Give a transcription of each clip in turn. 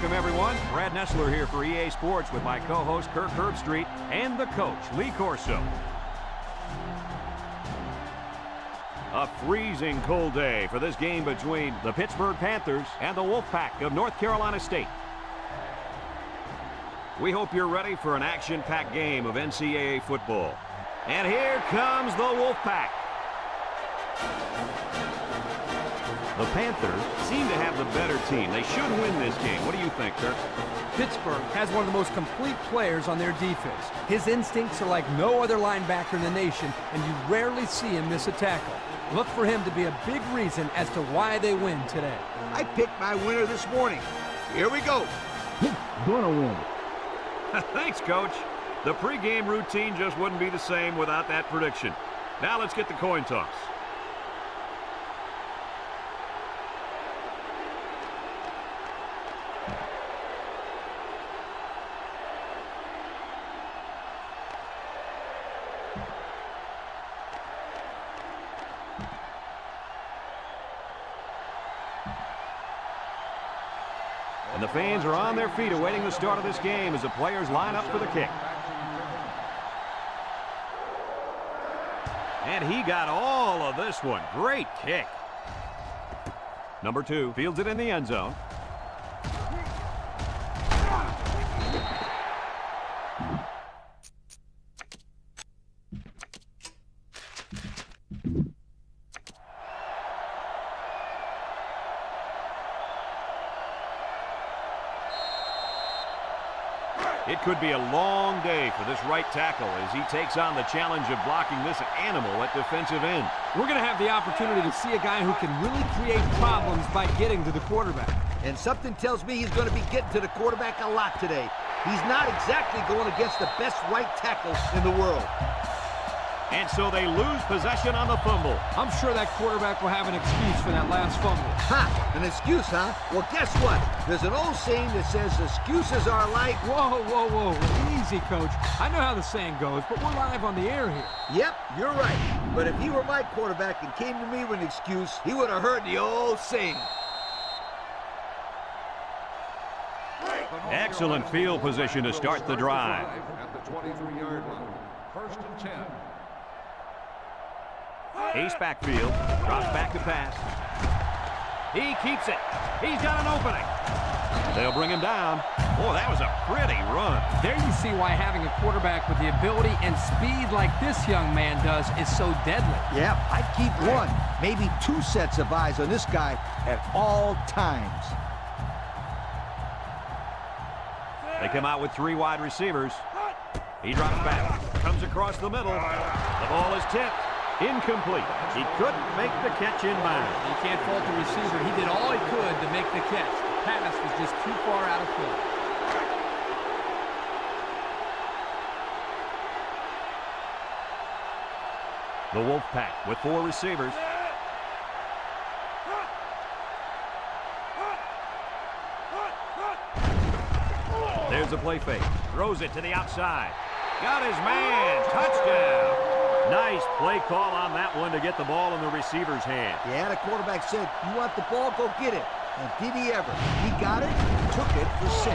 Welcome, everyone. Brad Nessler here for EA Sports with my co-host Kirk Herbstreit and the coach, Lee Corso. A freezing cold day for this game between the Pittsburgh Panthers and the Wolfpack of North Carolina State. We hope you're ready for an action-packed game of NCAA football. And here comes the Wolfpack. The Panthers seem to have the better team. They should win this game. What do you think, Kirk? Pittsburgh has one of the most complete players on their defense. His instincts are like no other linebacker in the nation, and you rarely see him miss a tackle. Look for him to be a big reason as to why they win today. I picked my winner this morning. Here we go. Gonna win. Thanks, Coach. The pregame routine just wouldn't be the same without that prediction. Now let's get the coin toss. And the fans are on their feet awaiting the start of this game as the players line up for the kick. And he got all of this one. Great kick. Number 2 fields it in the end zone. It could be a long day for this right tackle as he takes on the challenge of blocking this animal at defensive end. We're going to have the opportunity to see a guy who can really create problems by getting to the quarterback. And something tells me he's going to be getting to the quarterback a lot today. He's not exactly going against the best right tackle in the world. And so they lose possession on the fumble. I'm sure that quarterback will have an excuse for that last fumble. Ha! An excuse, huh? Well, guess what? There's an old saying that says excuses are like... Whoa, whoa, whoa. Easy, Coach. I know how the saying goes, but we're live on the air here. Yep, you're right. But if he were my quarterback and came to me with an excuse, he would have heard the old saying. Excellent field position to start the drive. At the 23-yard line. 1st and 10. Ace backfield, drops back to pass. He keeps it. He's got an opening. They'll bring him down. Boy, that was a pretty run. There you see why having a quarterback with the ability and speed like this young man does is so deadly. Yep, I'd keep one, maybe 2 sets of eyes on this guy at all times. They come out with 3 wide receivers. He drops back, comes across the middle. The ball is tipped. Incomplete. He couldn't make the catch in bounds. You can't fault the receiver. He did all he could to make the catch. The pass was just too far out of play. The Wolfpack with 4 receivers. There's a play fake. Throws it to the outside. Got his man. Touchdown. Nice play call on that one to get the ball in the receiver's hand. Yeah, the quarterback said, you want the ball, go get it. And did he ever? He got it, took it for 6.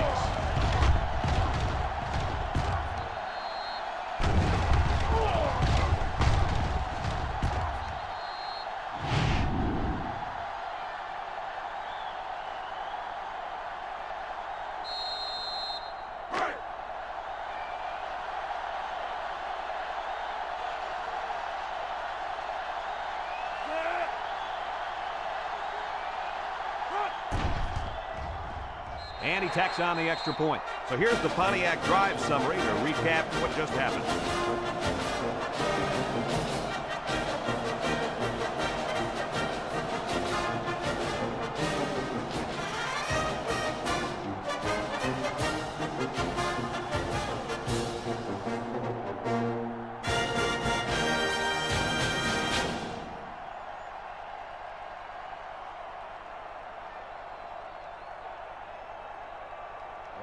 And he tacks on the extra point. So here's the Pontiac drive summary to recap what just happened.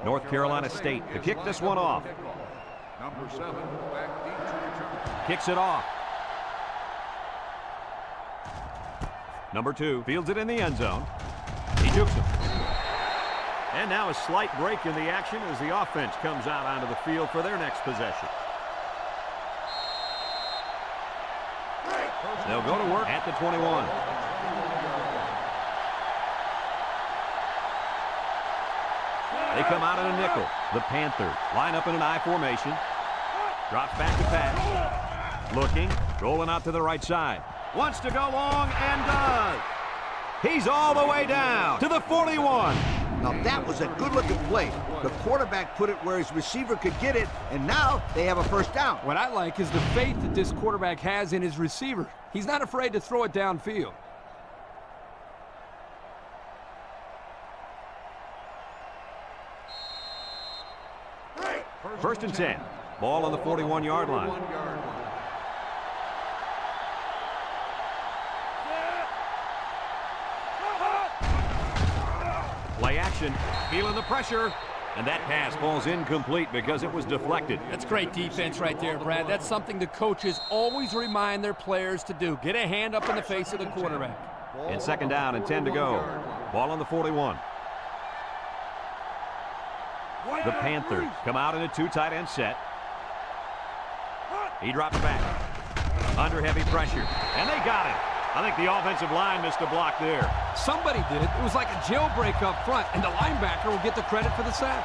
North Carolina State to kick this one off. Number 7, back deep to return. Kicks it off. Number 2 fields it in the end zone. He jukes him. And now a slight break in the action as the offense comes out onto the field for their next possession. They'll go to work at the 21. They come out in a nickel. The Panthers line up in an I formation. Drops back to pass. Looking, rolling out to the right side. Wants to go long and does. He's all the way down to the 41. Now that was a good-looking play. The quarterback put it where his receiver could get it, and now they have a first down. What I like is the faith that this quarterback has in his receiver. He's not afraid to throw it downfield. First and 10. Ball on the 41-yard line. Play action, feeling the pressure, and that pass falls incomplete because it was deflected. That's great defense right there, Brad. That's something the coaches always remind their players to do. Get a hand up in the face of the quarterback. And second down and 10 to go. Ball on the 41. The Panthers come out in a two tight end set. He drops back. Under heavy pressure. And they got him. I think the offensive line missed a block there. Somebody did. It was like a jailbreak up front, and the linebacker will get the credit for the sack.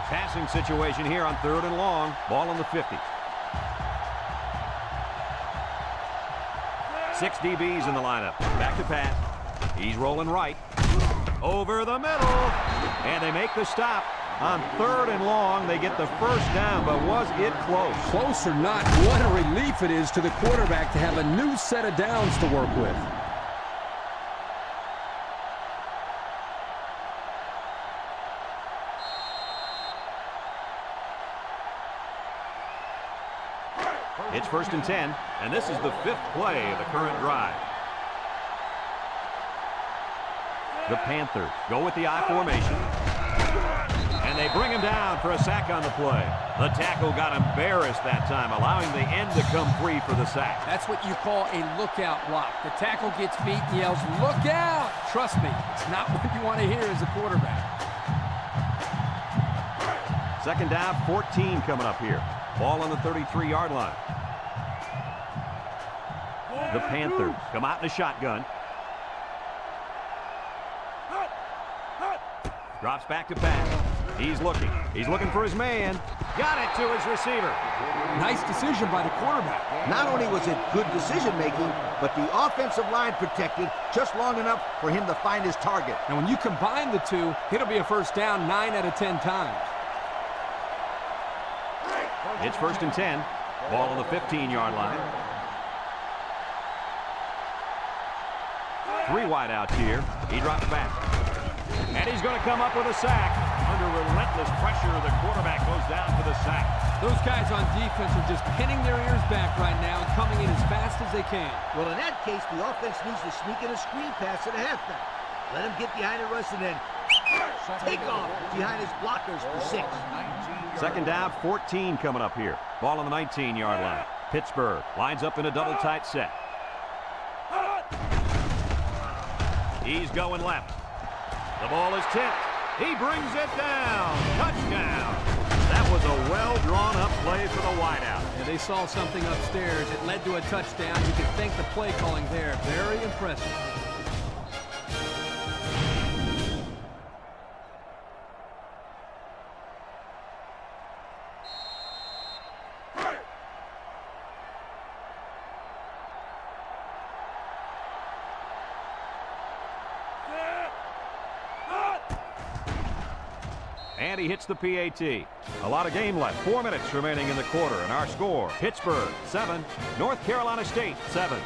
Passing situation here on 3rd and long. Ball on the 50. 6 DBs in the lineup. Back to pass. He's rolling right. Over the middle. And they make the stop. On 3rd and long, they get the first down, but was it close? Close or not, what a relief it is to the quarterback to have a new set of downs to work with. It's first and 10, and this is the 5th play of the current drive. The Panthers go with the I formation. And they bring him down for a sack on the play. The tackle got embarrassed that time, allowing the end to come free for the sack. That's what you call a lookout block. The tackle gets beat and yells, "Look out!" Trust me, it's not what you want to hear as a quarterback. Second down, 14 coming up here. Ball on the 33-yard line. The Panthers come out in a shotgun. Drops back to pass. He's looking. He's looking for his man. Got it to his receiver. Nice decision by the quarterback. Not only was it good decision-making, but the offensive line protected just long enough for him to find his target. And when you combine the two, it'll be a first down 9 out of 10 times. It's first and 10. Ball on the 15-yard line. 3 wide outs here. He drops back. And he's going to come up with a sack. Under relentless pressure, the quarterback goes down for the sack. Those guys on defense are just pinning their ears back right now and coming in as fast as they can. Well, in that case, the offense needs to sneak in a screen pass at a halfback. Let him get behind the rush and then take off behind his blockers for 6. Second down, 14 coming up here. Ball on the 19-yard line. Pittsburgh lines up in a double tight set. He's going left. The ball is tipped. He brings it down. Touchdown. That was a well-drawn-up play for the wideout. Yeah, they saw something upstairs. It led to a touchdown. You can thank the play calling there. Very impressive. And he hits the PAT. A lot of game left. 4 minutes remaining in the quarter. And our score, Pittsburgh 7, North Carolina State 7.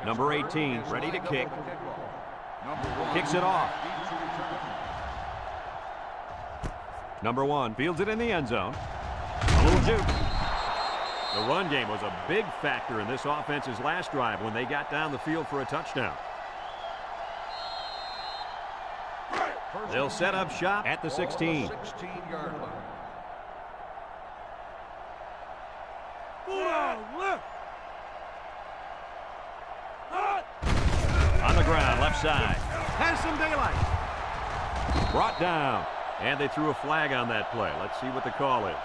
Number 18, ready to kick. kicks it off. Number 1 fields it in the end zone. A little juke. The run game was a big factor in this offense's last drive when they got down the field for a touchdown. They'll set up shop at the 16. 16-yard line. On the ground, left side. Has some daylight. Brought down. And they threw a flag on that play. Let's see what the call is.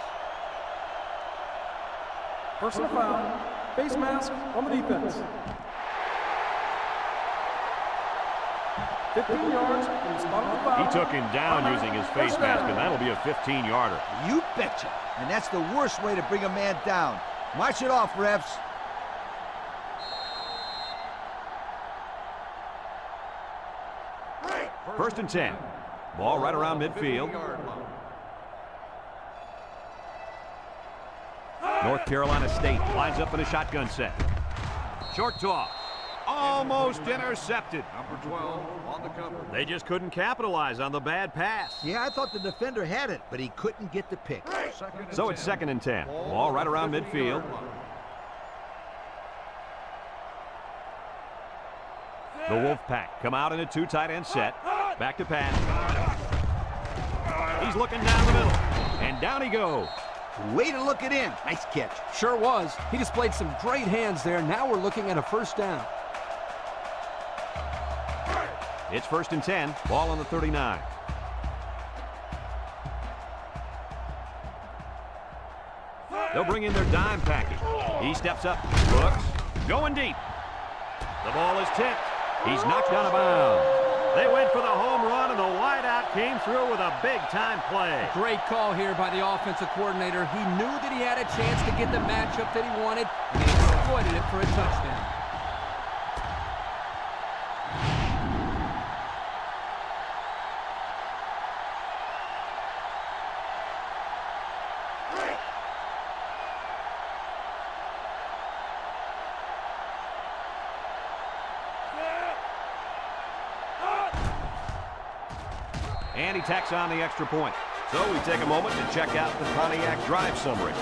Personal foul. Face mask on the defense. 15 yards from the spot of the foul. He took him down using his face mask, and that'll be a 15-yarder. You betcha. And that's the worst way to bring a man down. March it off, refs. First and 10. Ball right around midfield. North Carolina State lines up in a shotgun set. Short toss. Almost intercepted. Number 12 on the cover. They just couldn't capitalize on the bad pass. Yeah, I thought the defender had it, but he couldn't get the pick. So it's 2nd and 10. Ball right around midfield. The Wolfpack come out in a 2 tight end set. Back to pass. He's looking down the middle. And down he goes. Way to look it in. Nice catch. Sure was. He displayed some great hands there. Now we're looking at a first down. It's 1st and 10. Ball on the 39. They'll bring in their dime package. He steps up, looks, going deep. The ball is tipped. He's knocked out of bounds. They went for the home run, and the wideout came through with a big-time play. Great call here by the offensive coordinator. He knew that he had a chance to get the matchup that he wanted, and he exploited it for a touchdown. And he tacks on the extra point. So we take a moment to check out the Pontiac drive summary.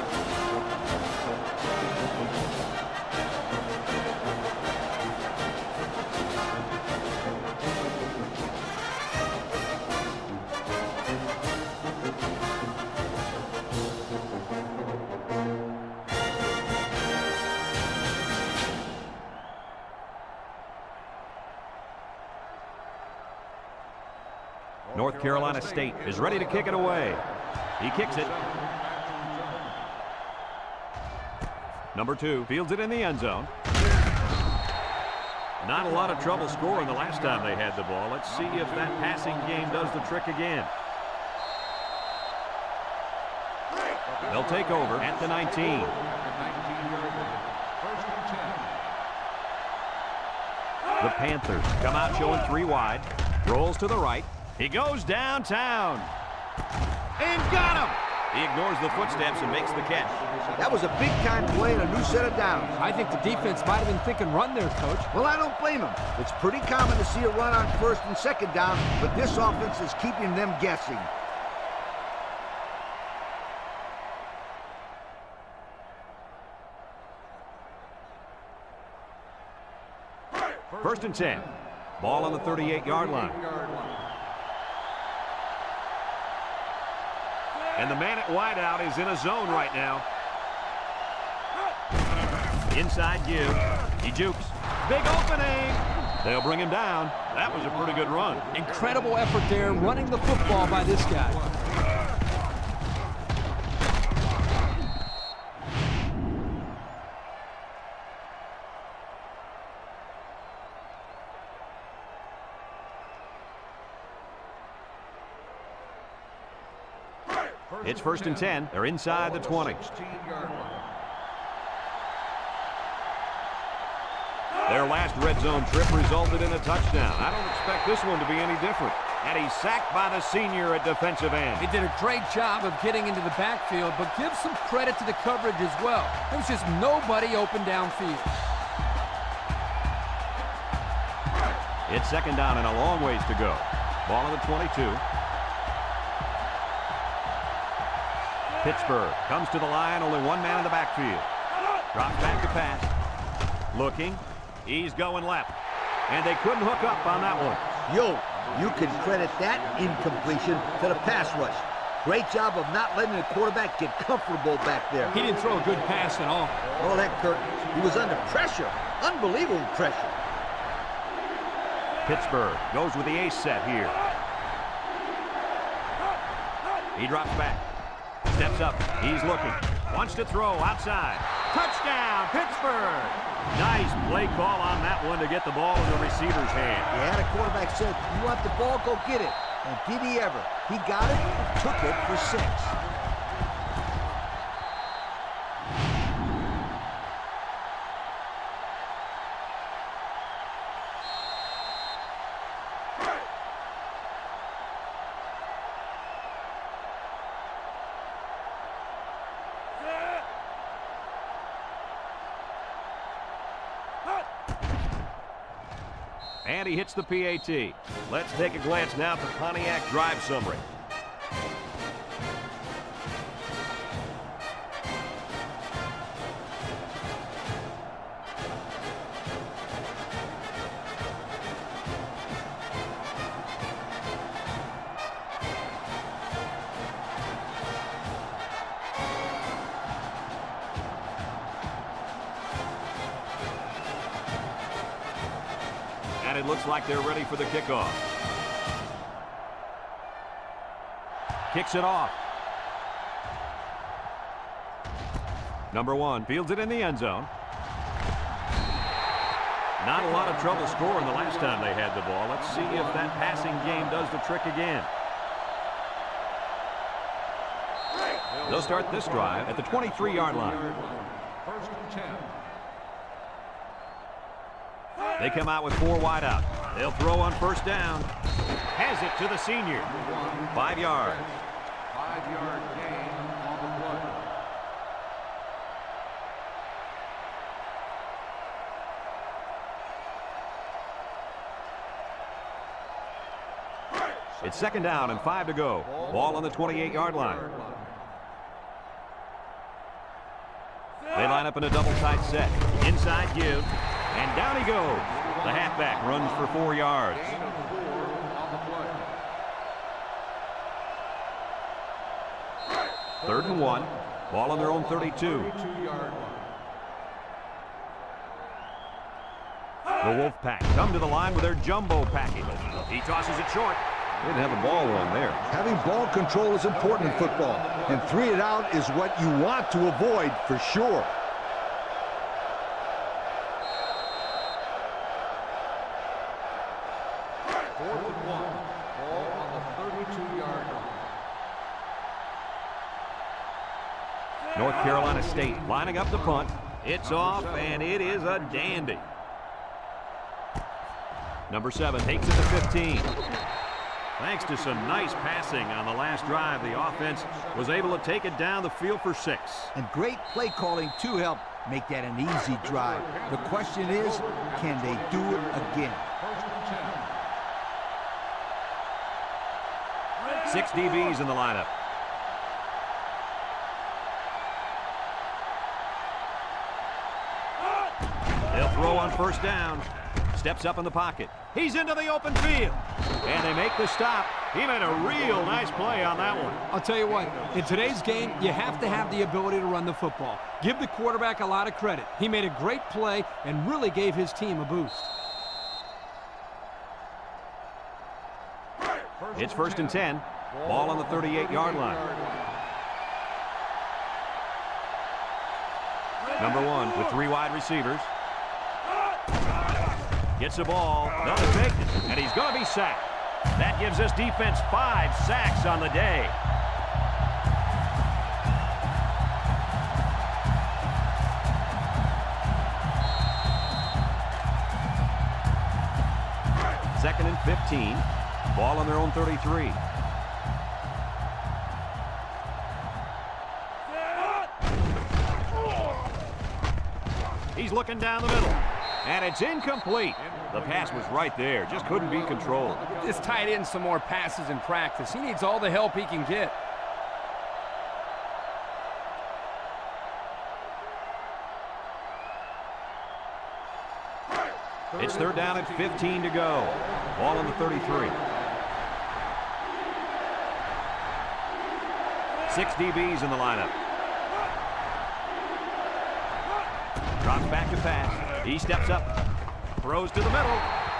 North Carolina State is ready to kick it away. He kicks it. Number 2 fields it in the end zone. Not a lot of trouble scoring the last time they had the ball. Let's see if that passing game does the trick again. They'll take over at the 19. The Panthers come out showing 3 wide. Rolls to the right. He goes downtown. And got him! He ignores the footsteps and makes the catch. That was a big-time play and a new set of downs. I think the defense might have been thinking run there, Coach. Well, I don't blame him. It's pretty common to see a run on 1st and 2nd down, but this offense is keeping them guessing. First and 10. Ball on the 38-yard line. And the man at wideout is in a zone right now. Inside give. He jukes. Big opening. They'll bring him down. That was a pretty good run. Incredible effort there, running the football by this guy. It's 1st and 10. They're inside the 20. Their last red zone trip resulted in a touchdown. I don't expect this one to be any different. And he's sacked by the senior at defensive end. He did a great job of getting into the backfield, but give some credit to the coverage as well. There was just nobody open downfield. It's second down and a long ways to go. Ball on the 22. Pittsburgh comes to the line, only one man in the backfield. Drops back to pass. Looking. He's going left. And they couldn't hook up on that one. Yo, you can credit that incompletion to the pass rush. Great job of not letting the quarterback get comfortable back there. He didn't throw a good pass at all. All that, Kurt. He was under pressure. Unbelievable pressure. Pittsburgh goes with the ace set here. He drops back. Steps up. He's looking. Wants to throw outside. Touchdown, Pittsburgh! Nice play call on that one to get the ball in the receiver's hand. Yeah, the quarterback said, you want the ball, go get it. And did he ever? He got it, took it for 6. And he hits the PAT. Let's take a glance now at the Pontiac drive summary. And it looks like they're ready for the kickoff. Kicks it off. Number 1 fields it in the end zone. Not a lot of trouble scoring the last time they had the ball. Let's see if that passing game does the trick again. They'll start this drive at the 23-yard line. First and 10. They come out with 4 wide out. They'll throw on first down. Has it to the senior. 5 yards. 5-yard gain on the play. It's second down and 5 to go. Ball on the 28-yard line. They line up in a double tight set. Inside give. And down he goes. The halfback runs for 4 yards. Gain of 4 on the play. 3rd and 1. Ball on their own 32. 32-yard line. The Wolfpack come to the line with their jumbo package. He tosses it short. Didn't have a ball wrong there. Having ball control is important in football, and 3 and out is what you want to avoid for sure. North Carolina State lining up the punt. It's off, and it is a dandy. Number 7 takes it to 15. Thanks to some nice passing on the last drive, the offense was able to take it down the field for 6. And great play calling to help make that an easy drive. The question is, can they do it again? First and 10. 6 DBs in the lineup. They'll throw on first down. Steps up in the pocket. He's into the open field. And they make the stop. He made a real nice play on that one. I'll tell you what, in today's game, you have to have the ability to run the football. Give the quarterback a lot of credit. He made a great play and really gave his team a boost. It's 1st and 10. Ball on the 38-yard line. Number 1 with 3 wide receivers. Gets the ball, doesn't take it, and he's going to be sacked. That gives this defense 5 sacks on the day. Second and 15. Ball on their own 33. He's looking down the middle, and it's incomplete. The pass was right there. Just couldn't be controlled. This tight end some more passes in practice. He needs all the help he can get. It's third down and 15 to go. Ball on the 33. 6 DBs in the lineup. Drops back to pass. He steps up. Throws to the middle.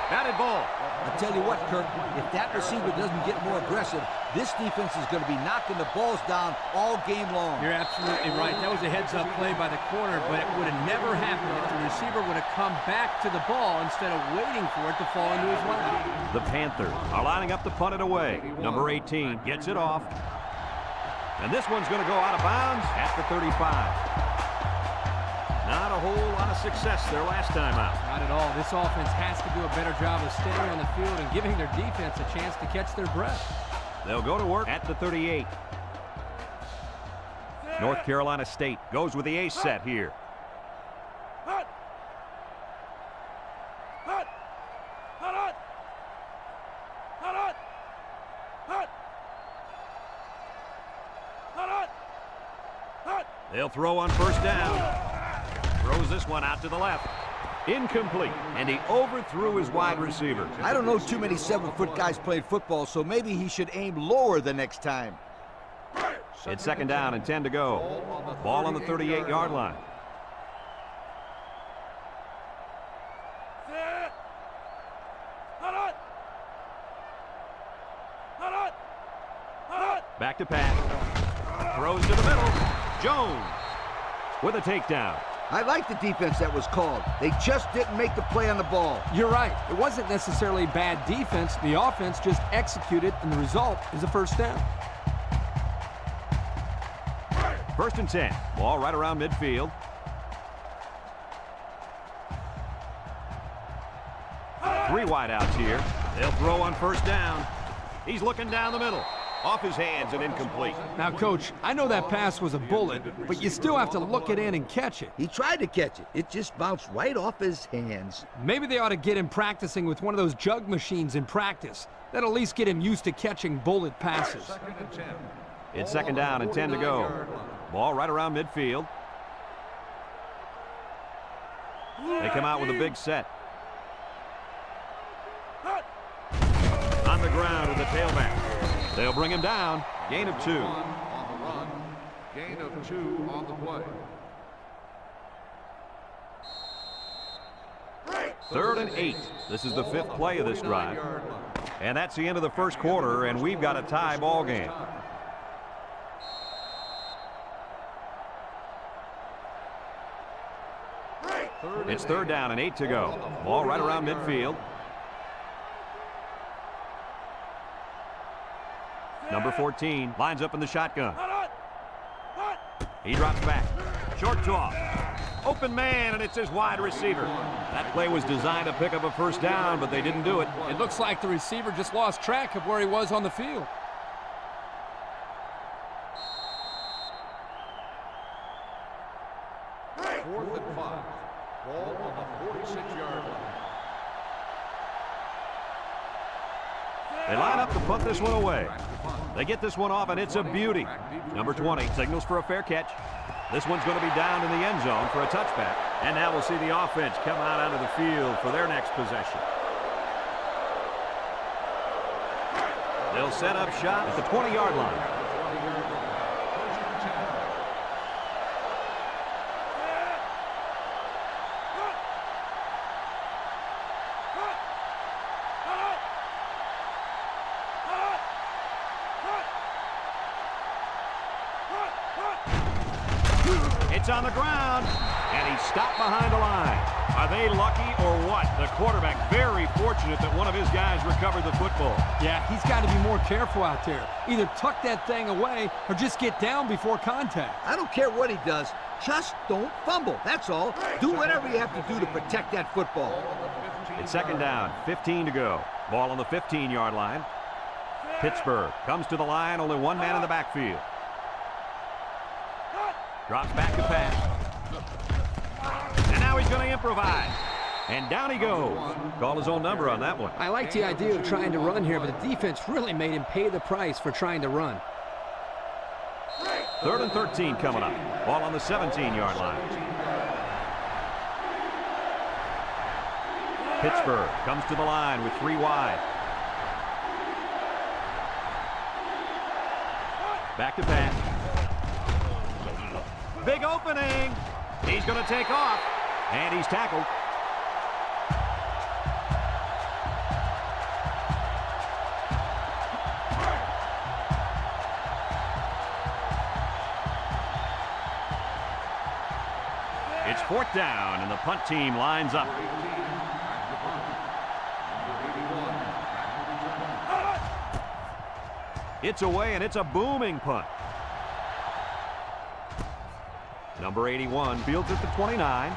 Batted ball. I tell you what, Kirk, if that receiver doesn't get more aggressive, this defense is going to be knocking the balls down all game long. You're absolutely right. That was a heads-up play by the corner, but it would have never happened if the receiver would have come back to the ball instead of waiting for it to fall into his lap. The Panthers are lining up to punt it away. Number 18 gets it off. And this one's going to go out of bounds at the 35. Not a whole lot of success their last time out. Not at all. This offense has to do a better job of staying on the field and giving their defense a chance to catch their breath. They'll go to work at the 38. North Carolina State goes with the ace set here. They'll throw on first down. Throws this one out to the left. Incomplete, and he overthrew his wide receiver. I don't know too many 7-foot guys playing football, so maybe he should aim lower the next time. It's second down and 10 to go. Ball on the 38-yard line. Back to pass. Throws to the middle. Jones with a takedown. I like the defense that was called. They just didn't make the play on the ball. You're right. It wasn't necessarily bad defense. The offense just executed, and the result is a first down. First and 10. Ball right around midfield. Three wideouts here. They'll throw on first down. He's looking down the middle. Off his hands and incomplete. Now, Coach, I know that pass was a bullet, but you still have to look it in and catch it. He tried to catch it. It just bounced right off his hands. Maybe they ought to get him practicing with one of those jug machines in practice. That'll at least get him used to catching bullet passes. It's second down and 10 to go. Ball right around midfield. They come out with a big set. On the ground with the tailback. They'll bring him down. Gain of 2. On the run. Gain of 2 on the play. Third and 8. This is the 5th play of this drive. And that's the end of the first quarter, and we've got a tie ball game. It's third down and 8 to go. Ball right around midfield. Number 14 lines up in the shotgun. He drops back. Short toss. Open man, and it's his wide receiver. That play was designed to pick up a first down, but they didn't do it. It looks like the receiver just lost track of where he was on the field. Fourth and 5. Ball on the 46-yard line. They line up to punt this one away. They get this one off, and it's a beauty. Number 20 signals for a fair catch. This one's going to be down in the end zone for a touchback. And now we'll see the offense come out onto the field for their next possession. They'll set up shop at the 20-yard line. It's on the ground, and he's stopped behind the line. Are they lucky or what? The quarterback very fortunate that one of his guys recovered the football. Yeah, he's got to be more careful out there. Either tuck that thing away or just get down before contact. I don't care what he does. Just don't fumble. That's all. Do whatever you have to do to protect that football. It's second down, 15 to go. Ball on the 15-yard line. Pittsburgh comes to the line, only one man in the backfield. Drops back to pass. And now he's going to improvise. And down he goes. Call his own number on that one. I like the idea of trying to run here, but the defense really made him pay the price for trying to run. 3rd and 13 coming up. Ball on the 17-yard line. Pittsburgh comes to the line with 3 wide. Back to pass. Big opening. He's going to take off. And he's tackled. It's 4th down, and the punt team lines up. It's away, and it's a booming punt. Number 81 fields at the 29,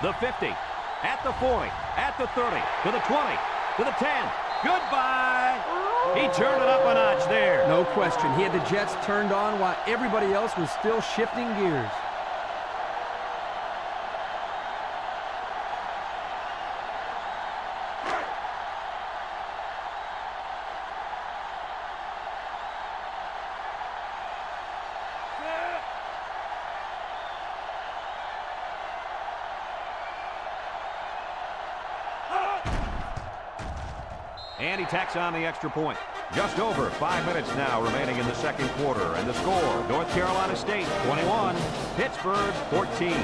the 50, at the 40, at the 30, to the 20, to the 10. Goodbye! He turned it up a notch there. No question. He had the Jets turned on while everybody else was still shifting gears. And he tacks on the extra point. Just over 5 minutes now remaining in the second quarter. And the score, North Carolina State 21, Pittsburgh 14.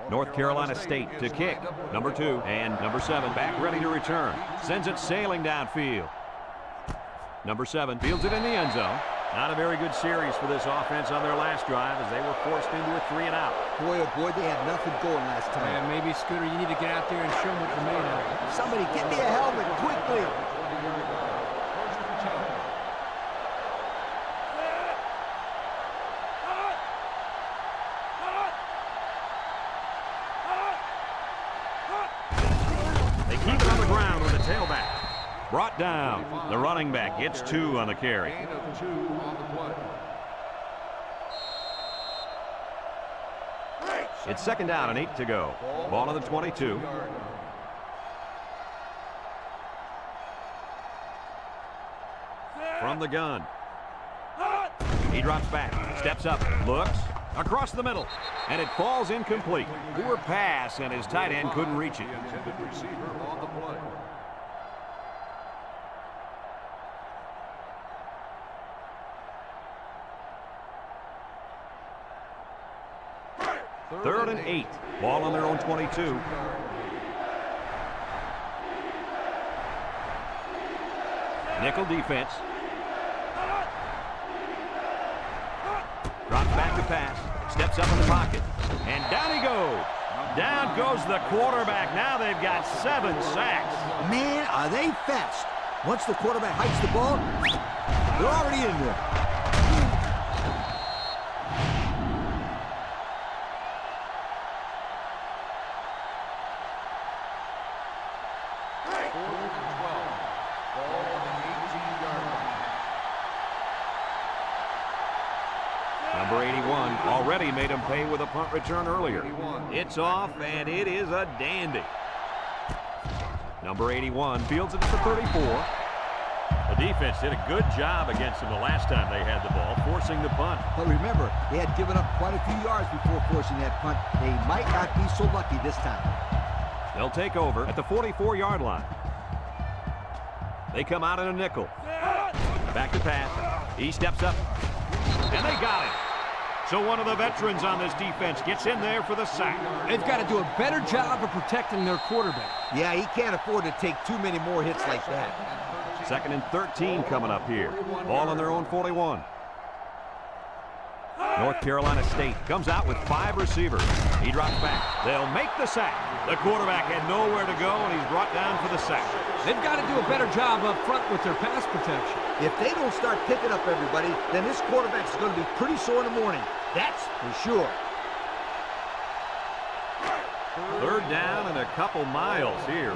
North Carolina State to kick. Number 2 and number 7 back ready to return. Sends it sailing downfield. Number 7 fields it in the end zone. Not a very good series for this offense on their last drive as they were forced into a 3-and-out. Boy, oh boy, they had nothing going last time. Yeah, maybe, Scooter, you need to get out there and show them what you're made of. Somebody get me a helmet quickly. They keep it on the ground with the tailback. Brought down. The running back gets 2 on the carry. Gain of 2 on the play. It's 2nd down and 8 to go. Ball on the 22. From the gun. He drops back, steps up, looks, across the middle, and it falls incomplete. Poor pass, and his tight end couldn't reach it. The intended receiver on the play. Third and 8. Ball on their own 22. Nickel defense. Drops back to pass. Steps up in the pocket. And down he goes. Down goes the quarterback. Now they've got 7 sacks. Man, are they fast. Once the quarterback hikes the ball, they're already in there. Number 81 already made him pay with a punt return earlier. It's off, and it is a dandy. Number 81 fields it at the 34. The defense did a good job against him the last time they had the ball, forcing the punt. But remember, they had given up quite a few yards before forcing that punt. They might not be so lucky this time. They'll take over at the 44-yard line. They come out in a nickel. Back to pass. He steps up, and they got it. So one of the veterans on this defense gets in there for the sack. They've got to do a better job of protecting their quarterback. Yeah, he can't afford to take too many more hits like that. 2nd and 13 coming up here. Ball on their own 41. North Carolina State comes out with 5 receivers. He drops back. They'll make the sack. The quarterback had nowhere to go, and he's brought down for the sack. They've got to do a better job up front with their pass protection. If they don't start picking up everybody, then this quarterback's going to be pretty sore in the morning. That's for sure. 3rd down and a couple miles here.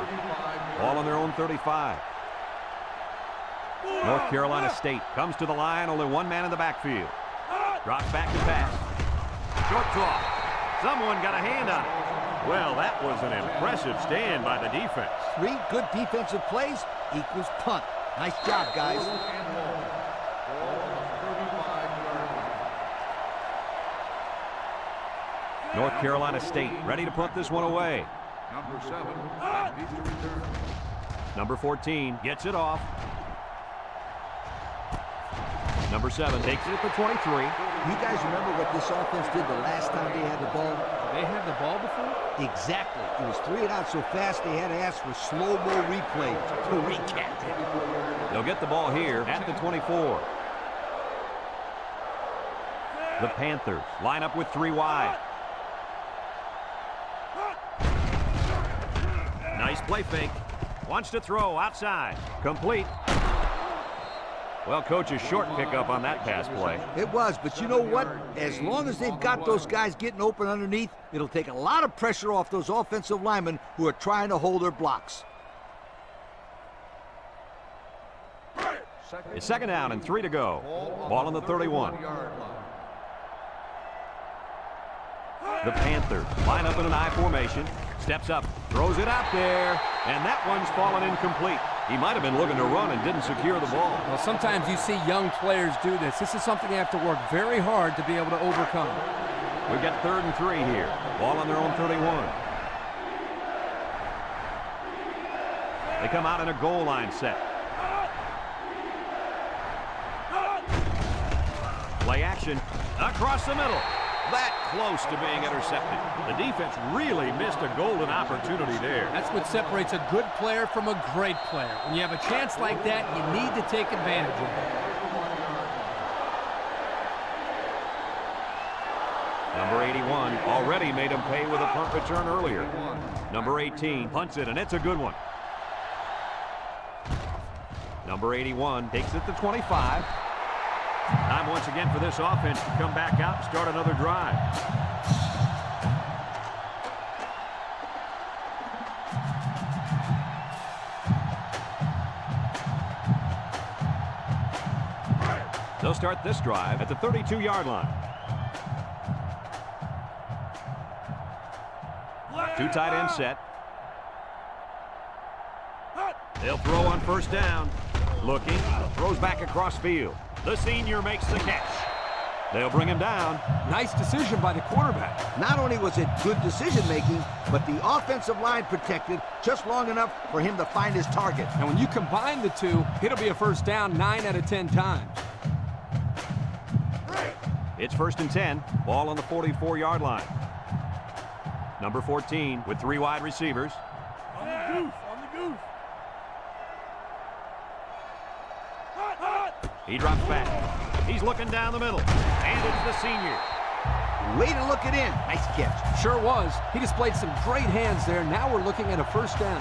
Ball on their own 35. North Carolina State comes to the line, only 1 man in the backfield. Drops back to pass. Short draw. Someone got a hand on it. Well, that was an impressive stand by the defense. 3 good defensive plays equals punt. Nice job, guys. North Carolina State ready to punt this one away. Number 7, back deep to return. Number 14 gets it off. Number 7 takes it at the 23. You guys remember what this offense did the last time they had the ball? They had the ball before? Exactly. It was 3 and out so fast they had to ask for slow-mo replays to recap it. They'll get the ball here at the 24. The Panthers line up with 3 wide. Nice play fake. Wants to throw outside. Complete. Well, coach's short pickup on that pass play. It was, but you know what? As long as they've got those guys getting open underneath, it'll take a lot of pressure off those offensive linemen who are trying to hold their blocks. It's 2nd down and 3 to go. Ball on the 31. The Panthers line up in an I formation. Steps up, throws it out there, and that one's fallen incomplete. He might have been looking to run and didn't secure the ball. Well, sometimes you see young players do this. This is something they have to work very hard to be able to overcome. We've got 3rd and 3 here. Ball on their own 31. They come out in a goal line set. Play action across the middle. That close to being intercepted. The defense really missed a golden opportunity there. That's what separates a good player from a great player. When you have a chance like that, you need to take advantage of it. Number 81 already made him pay with a punt return earlier. Number 18 punts it, and it's a good one. Number 81 takes it to 25. Time once again for this offense to come back out and start another drive. They'll start this drive at the 32-yard line. 2 tight end set. They'll throw on 1st down. Looking, throws back across field. The senior makes the catch. They'll bring him down. Nice decision by the quarterback. Not only was it good decision-making, but the offensive line protected just long enough for him to find his target. And when you combine the two, it'll be a 1st down 9 out of 10 times. It's 1st and 10. Ball on the 44-yard line. Number 14 with 3 wide receivers. On the goose. He drops back. He's looking down the middle. And it's the senior. Way to look it in. Nice catch. Sure was. He displayed some great hands there. Now we're looking at a 1st down.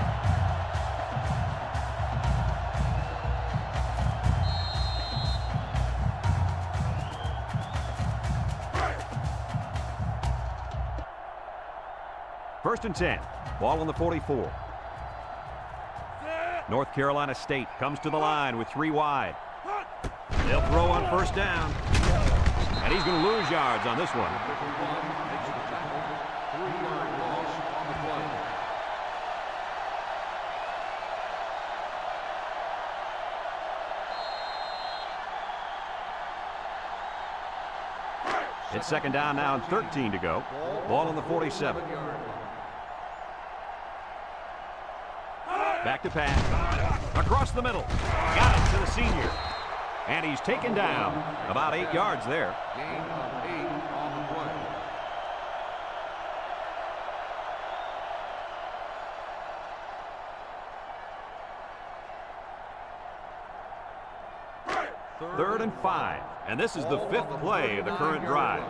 First and 10. Ball on the 44. North Carolina State comes to the line with 3 wide. They'll throw on 1st down. And he's going to lose yards on this one. It's 2nd down now and 13 to go. Ball on the 47. Back to pass. Across the middle. Got it to the senior. And he's taken down about 8 yards there. Gain of 8 on the play. Third and 5 And this is the 5th play of the current drive.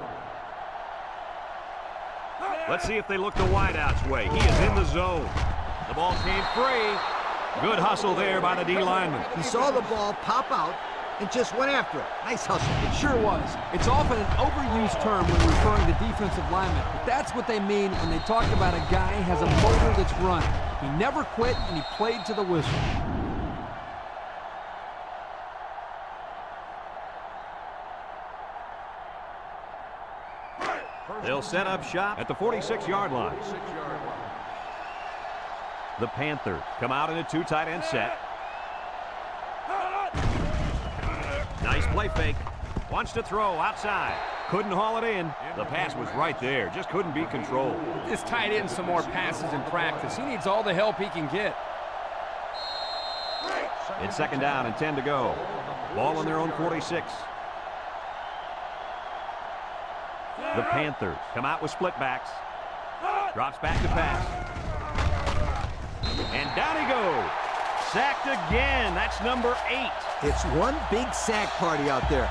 Let's see if they look the wideout's way. He is in the zone. The ball came free. Good hustle there by the D lineman. He saw the ball pop out and just went after it. Nice hustle. It sure was. It's often an overused term when referring to defensive linemen, but that's what they mean when they talk about a guy who has a motor that's running. He never quit, and he played to the whistle. They'll set up shop at the 46-yard line. The Panthers come out in a 2 tight end set. Nice play fake. Wants to throw outside. Couldn't haul it in. The pass was right there. Just couldn't be controlled. This tight end some more passes in practice. He needs all the help he can get. It's 2nd down and 10 to go. Ball on their own 46. The Panthers come out with split backs. Drops back to pass. And down he goes. Sacked again. That's number 8. It's one big sack party out there.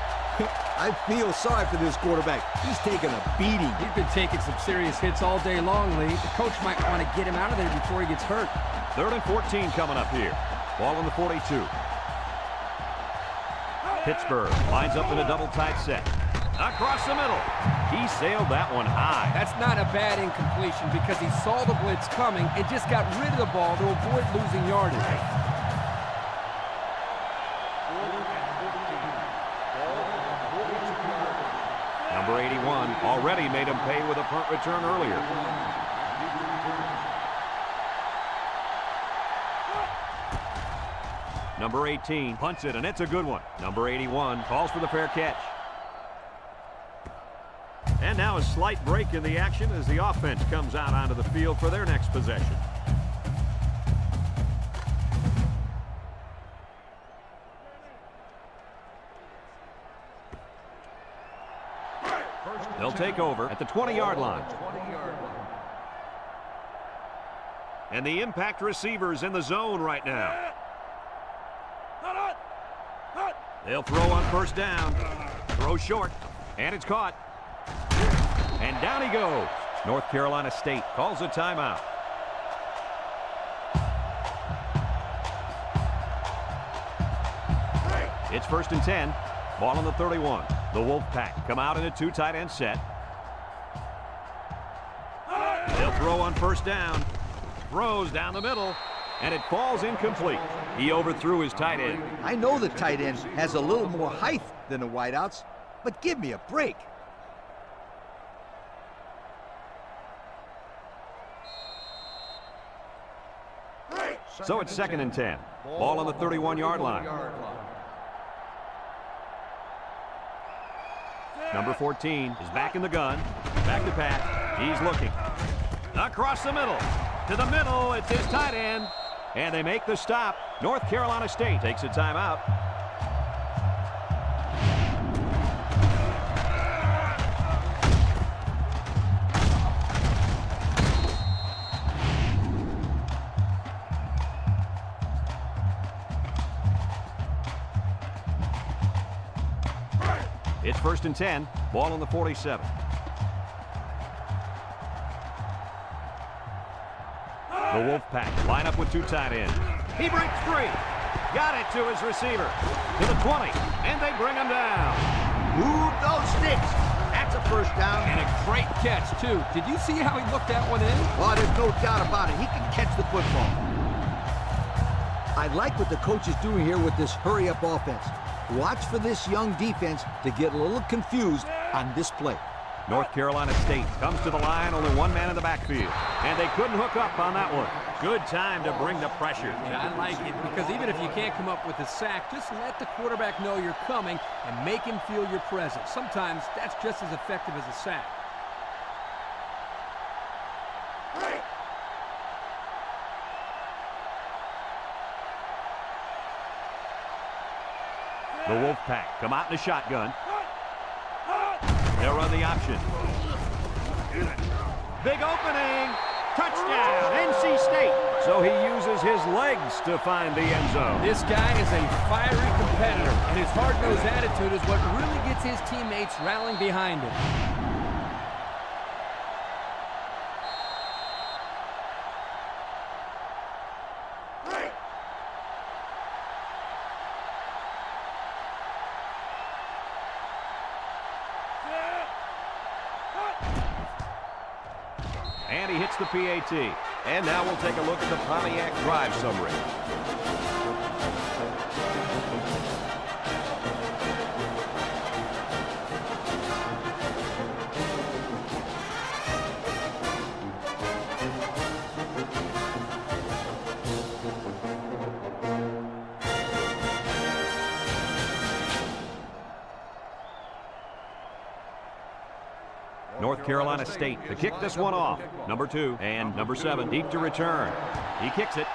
I feel sorry for this quarterback. He's taking a beating. He's been taking some serious hits all day long, Lee. The coach might want to get him out of there before he gets hurt. 3rd and 14 coming up here. Ball on the 42. Pittsburgh lines up in a double tight set. Across the middle. He sailed that one high. That's not a bad incompletion because he saw the blitz coming and just got rid of the ball to avoid losing yardage. Number 81 already made him pay with a punt return earlier. Number 18 punts it, and it's a good one. Number 81 calls for the fair catch. And now a slight break in the action as the offense comes out onto the field for their next possession. They'll take over at the 20-yard line. And the impact receivers in the zone right now. They'll throw on 1st down. Throw short. And it's caught. And down he goes. North Carolina State calls a timeout. It's 1st and 10. Ball on the 31. The Wolfpack come out in a 2 tight end set. They'll throw on 1st down. Throws down the middle. And it falls incomplete. He overthrew his tight end. I know the tight end has a little more height than the wideouts, but give me a break. So it's 2nd and 10. Ball on the 31-yard line. Number 14 is back in the gun. Back to pass. He's looking. Across the middle. To the middle. It's his tight end. And they make the stop. North Carolina State takes a timeout. It's 1st and 10. Ball on the 47. The Wolfpack line up with 2 tight ends. He breaks free. Got it to his receiver. To the 20. And they bring him down. Move those sticks. That's a 1st down. And a great catch, too. Did you see how he looked that one in? Oh, there's no doubt about it. He can catch the football. I like what the coach is doing here with this hurry-up offense. Watch for this young defense to get a little confused on this play. North Carolina State comes to the line, only 1 man in the backfield. And they couldn't hook up on that one. Good time to bring the pressure. Yeah, I like it because even if you can't come up with a sack, just let the quarterback know you're coming and make him feel your presence. Sometimes that's just as effective as a sack. The Wolfpack come out in a shotgun. They'll run the option. Big opening. Touchdown, NC State. So he uses his legs to find the end zone. This guy is a fiery competitor, and his hard-nosed attitude is what really gets his teammates rallying behind him. And he hits the PAT. And now we'll take a look at the Pontiac drive summary. North Carolina State to kick this one off. Number 2 and number 7 deep to return. He kicks it.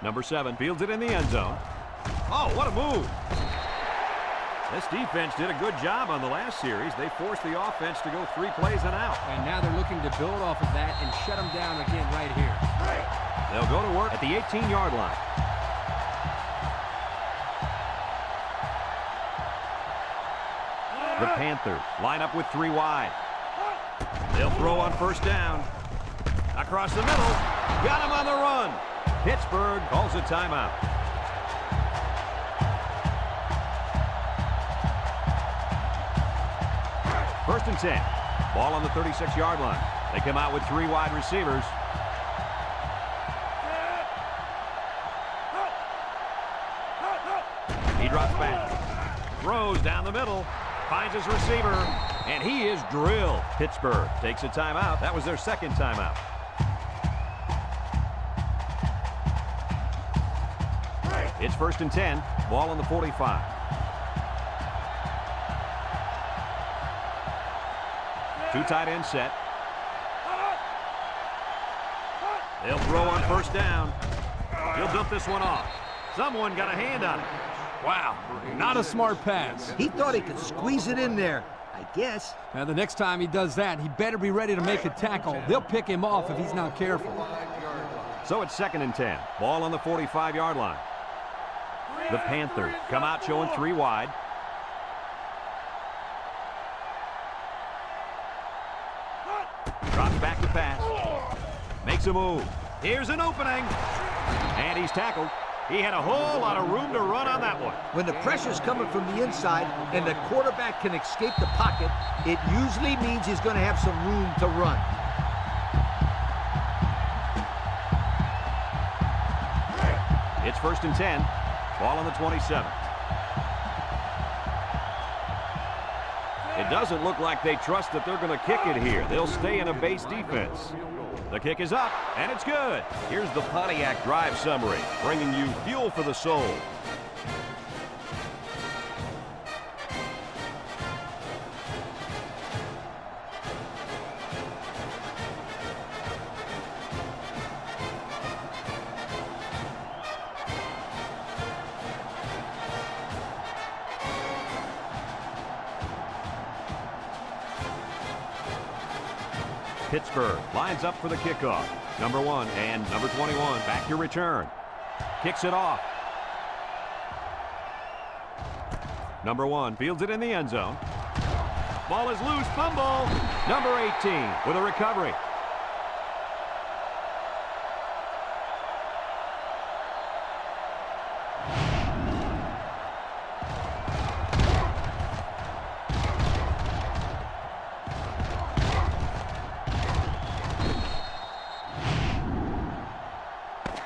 Number 7 fields it in the end zone. Oh, what a move. This defense did a good job on the last series. They forced the offense to go 3 plays and out. And now they're looking to build off of that and shut them down again right here. They'll go to work at the 18-yard line. The Panthers line up with 3 wide. They'll throw on first down. Across the middle. Got him on the run. Pittsburgh calls a timeout. First and 10. Ball on the 36-yard line. They come out with 3 wide receivers. He drops back. Throws down the middle. Finds his receiver, and he is drilled. Pittsburgh takes a timeout. That was their second timeout. It's first and 10. Ball on the 45. Two tight ends set. They'll throw on first down. He'll dump this one off. Someone got a hand on it. Wow, not a smart pass. He thought he could squeeze it in there, I guess. Now, the next time he does that, he better be ready to make a tackle. They'll pick him off if he's not careful. So it's second and 10. Ball on the 45-yard line. The Panthers come out showing 3 wide. Drops back to pass. Makes a move. Here's an opening. And he's tackled. He had a whole lot of room to run on that one. When the pressure's coming from the inside and the quarterback can escape the pocket, it usually means he's going to have some room to run. It's first and 10. Ball on the 27. It doesn't look like they trust that they're going to kick it here. They'll stay in a base defense. The kick is up, and it's good. Here's the Pontiac drive summary, bringing you fuel for the soul. Pittsburgh lines up for the kickoff. Number 1 and number 21 back to return. Kicks it off. Number 1 fields it in the end zone. Ball is loose. Fumble. Number 18 with a recovery.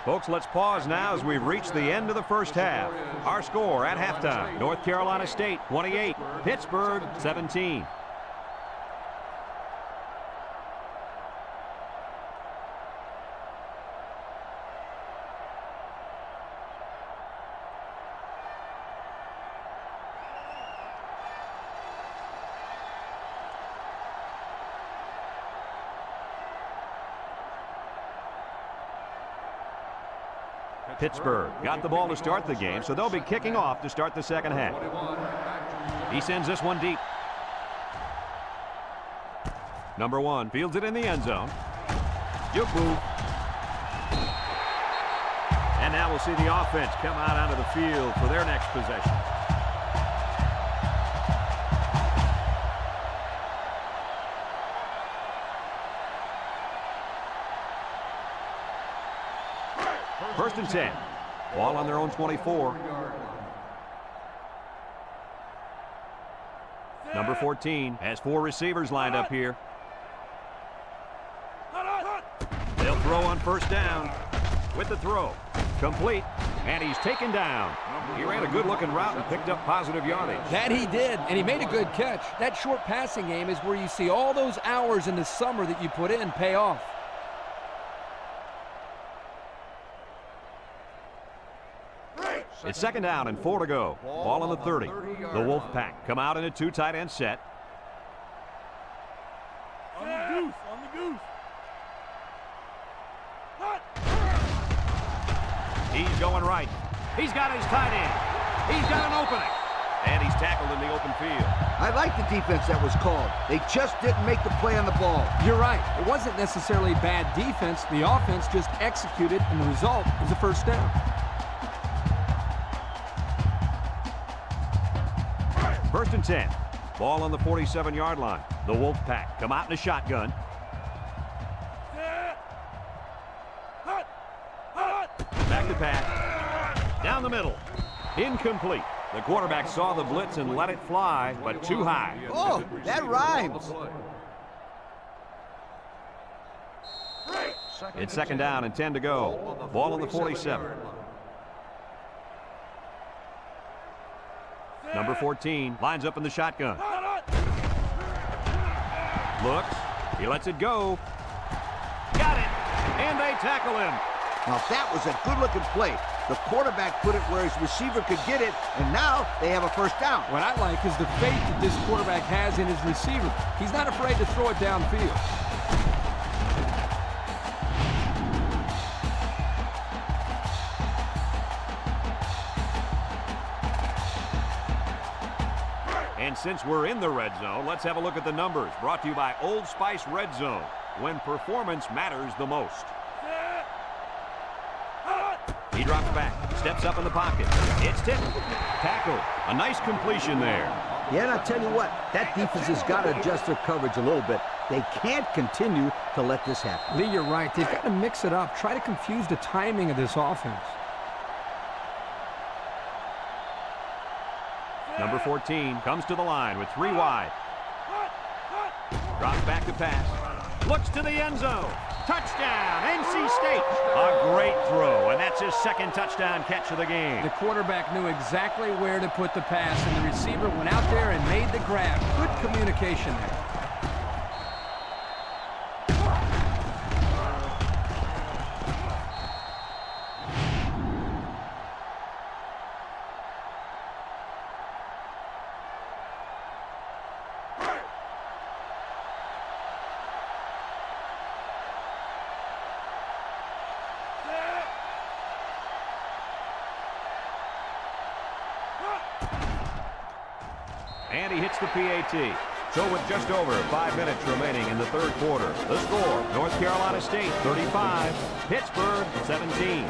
Folks, let's pause now as we've reached the end of the first half. Our score at halftime, North Carolina State 28, Pittsburgh 17. Pittsburgh got the ball to start the game, so they'll be kicking off to start the second half. He sends this one deep. Number 1 fields it in the end zone. Juke move. And now we'll see the offense come out onto the field for their next possession. First and 10. Ball on their own 24. Number 14 has 4 receivers lined up here. They'll throw on first down. With the throw. Complete. And he's taken down. He ran a good-looking route and picked up positive yardage. That he did, and he made a good catch. That short passing game is where you see all those hours in the summer that you put in pay off. It's second down and 4 to go. Ball on the 30. The Wolfpack come out in a 2 tight end set. On the goose, on the goose. He's going right. He's got his tight end. He's got an opening. And he's tackled in the open field. I like the defense that was called. They just didn't make the play on the ball. You're right. It wasn't necessarily bad defense. The offense just executed, and the result is a first down. First and 10. Ball on the 47-yard line. The Wolfpack come out in a shotgun. Back to pass. Down the middle. Incomplete. The quarterback saw the blitz and let it fly, but too high. Oh, that rhymes. It's second down and 10 to go. Ball on the 47. Number 14 lines up in the shotgun. Looks. He lets it go. Got it. And they tackle him. Now that was a good-looking play. The quarterback put it where his receiver could get it, and now they have a first down. What I like is the faith that this quarterback has in his receiver. He's not afraid to throw it downfield. And since we're in the red zone, let's have a look at the numbers. Brought to you by Old Spice Red Zone, when performance matters the most. He drops back, steps up in the pocket. It's tipped. Tackle. A nice completion there. Yeah, and I'll tell you what, that defense has got to adjust their coverage a little bit. They can't continue to let this happen. Lee, you're right. They've got to mix it up. Try to confuse the timing of this offense. Number 14 comes to the line with 3 wide. Drops back to pass. Looks to the end zone. Touchdown, NC State. A great throw, and that's his second touchdown catch of the game. The quarterback knew exactly where to put the pass, and the receiver went out there and made the grab. Good communication there. And he hits the PAT. So with just over 5 minutes remaining in the third quarter, the score, North Carolina State 35, Pittsburgh 17.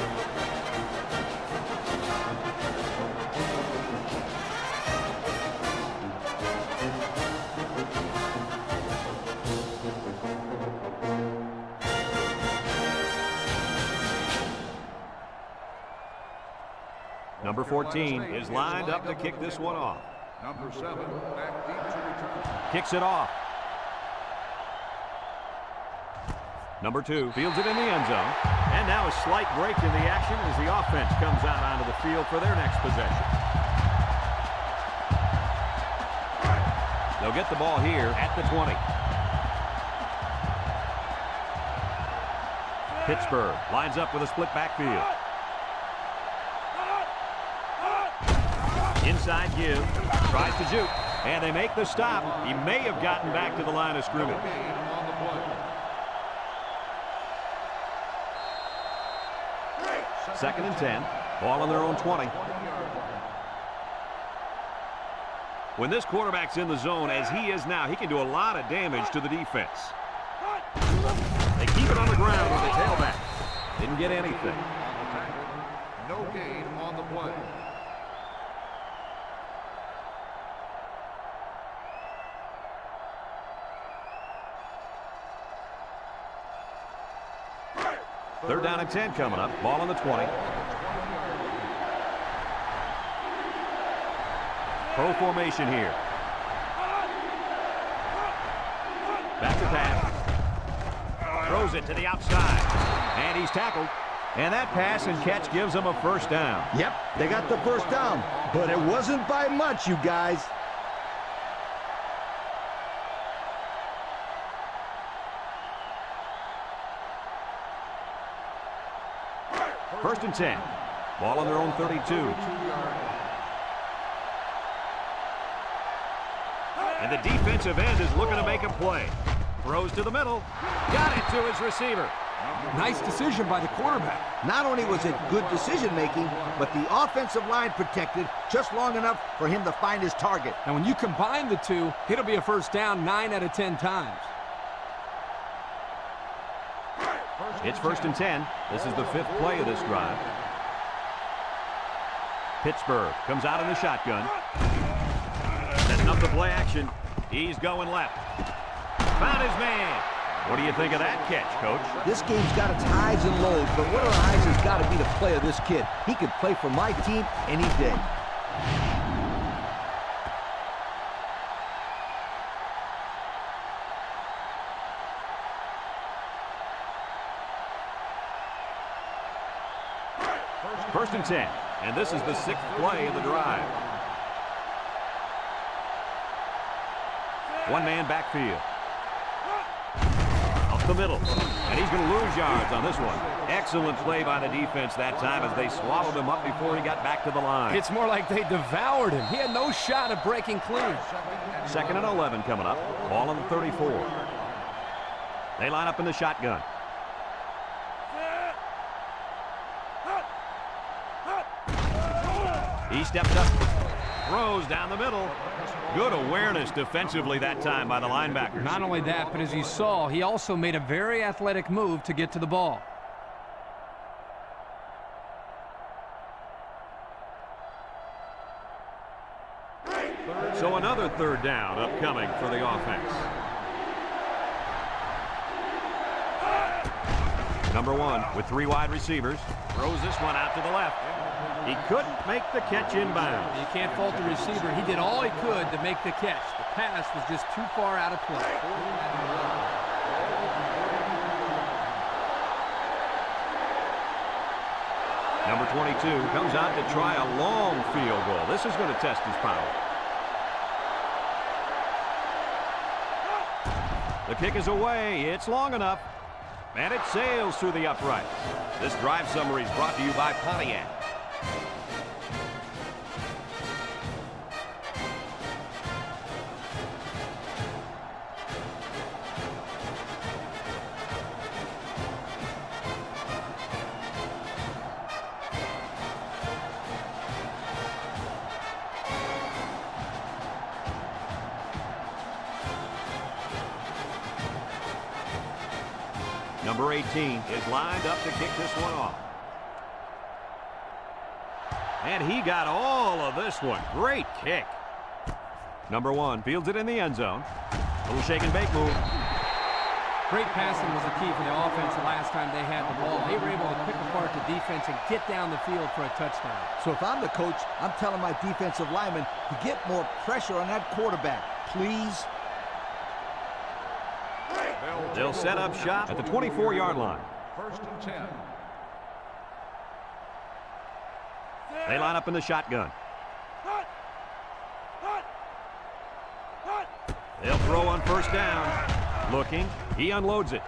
Number 14 is lined up to kick this one off. Number 7, back deep to return. Kicks it off. Number 2 fields it in the end zone. And now a slight break in the action as the offense comes out onto the field for their next possession. They'll get the ball here at the 20. Pittsburgh lines up with a split backfield. Inside give, tries to juke, and they make the stop. He may have gotten back to the line of scrimmage. Second and 10, ball on their own 20. When this quarterback's in the zone, as he is now, he can do a lot of damage to the defense. They keep it on the ground with the tailback. Didn't get anything. No gain on the play. Third down and 10 coming up. Ball on the 20. Pro formation here. Back to pass. Throws it to the outside. And he's tackled. And that pass and catch gives him a first down. Yep, they got the first down, but it wasn't by much, you guys. First and 10. Ball on their own 32. And the defensive end is looking to make a play. Throws to the middle. Got it to his receiver. Nice decision by the quarterback. Not only was it good decision-making, but the offensive line protected just long enough for him to find his target. And when you combine the two, it'll be a first down 9 out of 10 times. It's first and 10. This is the 5th play of this drive. Pittsburgh comes out in the shotgun. Setting up the play action. He's going left. Found his man. What do you think of that catch, Coach? This game's got its highs and lows, but one of the highs has got to be the play of this kid. He could play for my team any day. First and 10. And this is the 6th play of the drive. One man backfield. Up the middle. And he's going to lose yards on this one. Excellent play by the defense that time as they swallowed him up before he got back to the line. It's more like they devoured him. He had no shot of breaking clean. Second and 11 coming up. Ball on the 34. They line up in the shotgun. He steps up, throws down the middle. Good awareness defensively that time by the linebackers. Not only that, but as you saw, he also made a very athletic move to get to the ball. So another third down upcoming for the offense. Number 1 with 3 wide receivers. Throws this one out to the left. He couldn't make the catch inbound. You can't fault the receiver. He did all he could to make the catch. The pass was just too far out of play. Number 22 comes out to try a long field goal. This is going to test his power. The kick is away. It's long enough. And it sails through the uprights. This drive summary is brought to you by Pontiac. Number 18 is lined up to kick this one off. And he got all of this one. Great kick. Number 1 fields it in the end zone. Little shake and bake move. Great passing was the key for the offense the last time they had the ball. They were able to pick apart the defense and get down the field for a touchdown. So if I'm the coach, I'm telling my defensive linemen to get more pressure on that quarterback, please. They'll set up shop at the 24-yard line. First and 10. They line up in the shotgun. They'll throw on first down. Looking. He unloads it.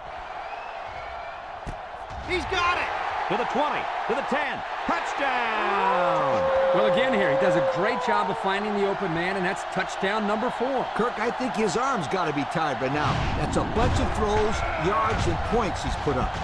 He's got it! To the 20, to the 10. Touchdown! Well, again here, he does a great job of finding the open man, and that's touchdown number 4. Kirk, I think his arm's got to be tied by now. That's a bunch of throws, yards, and points he's put up.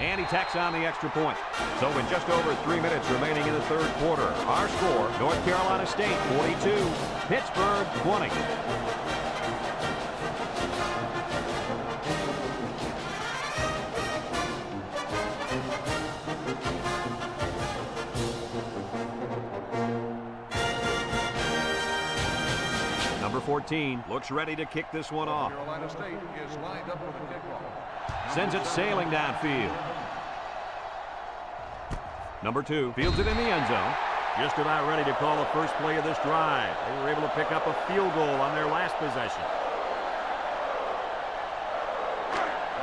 And he tacks on the extra point. So with just over 3 minutes remaining in the third quarter, our score, North Carolina State 42, Pittsburgh 20. Number 14 looks ready to kick this one off. Carolina State is lined up for the kickoff. Sends it sailing downfield. Number 2 fields it in the end zone. Just about ready to call the first play of this drive. They were able to pick up a field goal on their last possession.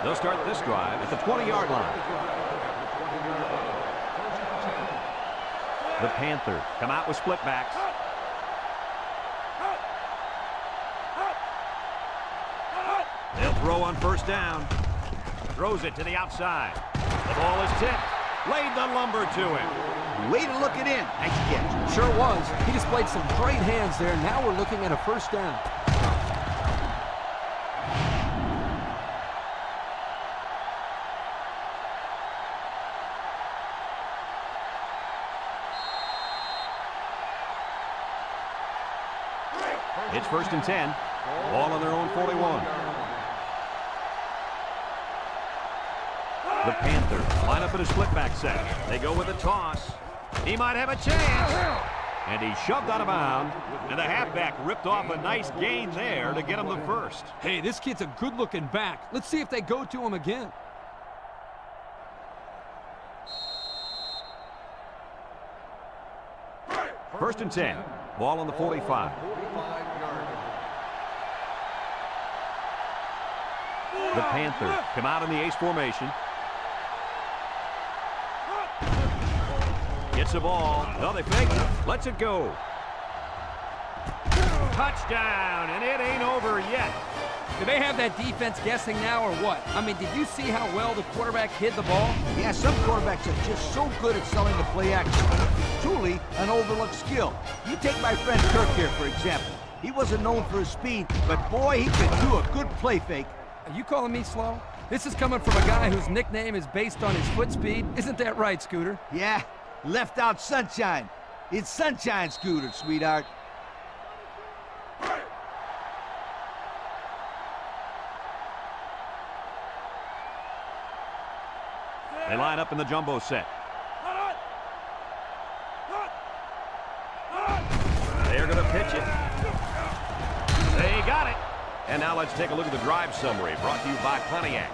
They'll start this drive at the 20-yard line. The Panthers come out with split backs. They'll throw on first down. Throws it to the outside. The ball is tipped. Laid the lumber to him. Way to look it in. Nice catch. Sure was. He displayed some great hands there. Now we're looking at a first down. It's 1st and 10. Ball on their own 41. The Panthers line up in a split back set. They go with a toss. He might have a chance. And he shoved out of bounds. And the halfback ripped off a nice gain there to get him the first. Hey, this kid's a good-looking back. Let's see if they go to him again. First and 10. Ball on the 45. The Panthers come out in the ace formation. Gets the ball. No, they fake it. Lets it go. Touchdown, and it ain't over yet. Do they have that defense guessing now or what? I mean, did you see how well the quarterback hid the ball? Yeah, some quarterbacks are just so good at selling the play action. It's truly an overlooked skill. You take my friend Kirk here, for example. He wasn't known for his speed, but boy, he could do a good play fake. Are you calling me slow? This is coming from a guy whose nickname is based on his foot speed. Isn't that right, Scooter? Yeah, left out sunshine. It's Sunshine Scooter, sweetheart. They line up in the jumbo set. They're going to pitch it. They got it. And now let's take a look at the drive summary brought to you by Pontiac.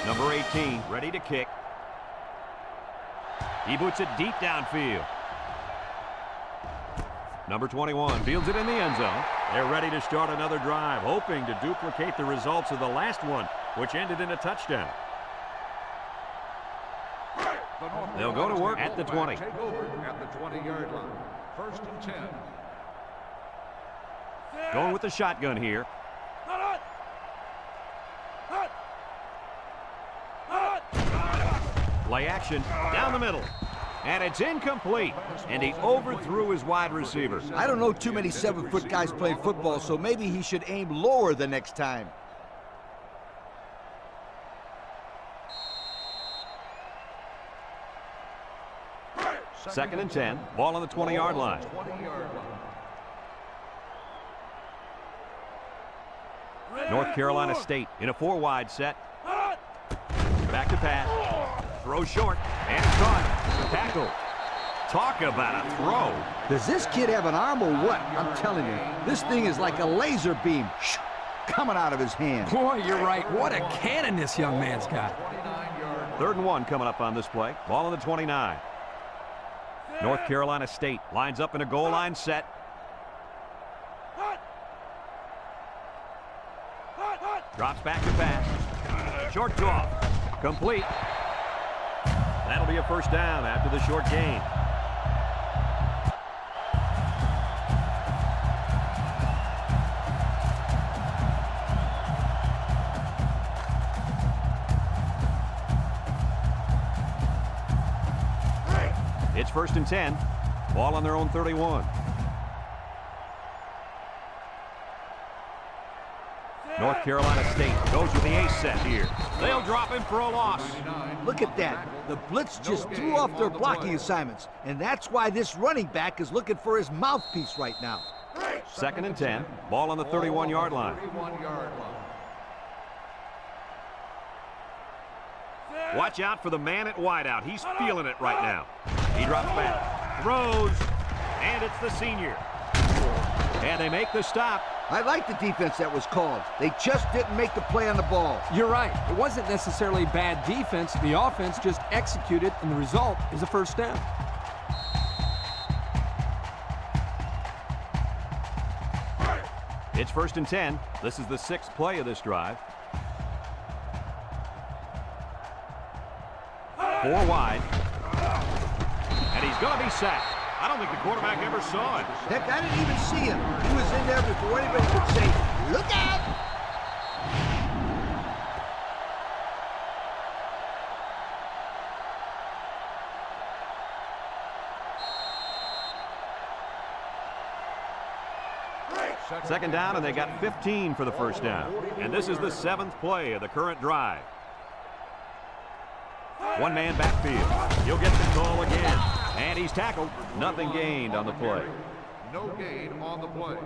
Number 18, ready to kick. He boots it deep downfield. Number 21 fields it in the end zone. They're ready to start another drive, hoping to duplicate the results of the last one, which ended in a touchdown. They'll go to work at the 20. Take over at the 20-yard line. 1st and 10. Going with the shotgun here. Play action down the middle. And it's incomplete. And he overthrew his wide receiver. I don't know too many 7-foot guys playing football, so maybe he should aim lower the next time. Second and 10. Ball on the 20-yard line. 20-yard line. North Carolina State in a 4-wide set. Back to pass. Throw short. And caught. Tackle. Talk about a throw. Does this kid have an arm or what? I'm telling you, this thing is like a laser beam coming out of his hand. Boy, you're right. What a cannon this young man's got. 29-yard. 3rd and 1 coming up on this play. Ball on the 29. North Carolina State lines up in a goal line set. Drops back to pass. Short toss. Complete. That'll be a first down after the short gain. first and 10. Ball on their own 31. North Carolina State goes with the ace set here. They'll drop him for a loss. Look at that. The blitz just threw off their blocking assignments, and that's why this running back is looking for his mouthpiece right now. Second and 10. Ball on the 31-yard line. Watch out for the man at wideout. He's feeling it right now. He drops back, throws, and it's the senior. And they make the stop. I like the defense that was called. They just didn't make the play on the ball. You're right. It wasn't necessarily bad defense. The offense just executed, and the result is a first down. It's first and 10. This is the 6th play of this drive. 4 wide. And he's going to be sacked. I don't think the quarterback ever saw it. Heck, I didn't even see him. He was in there before anybody could say, "Look out!" Second down, and they got 15 for the first down. And this is the 7th play of the current drive. One-man backfield. He'll get the call again. And he's tackled. Nothing gained on the play. No gain on the play.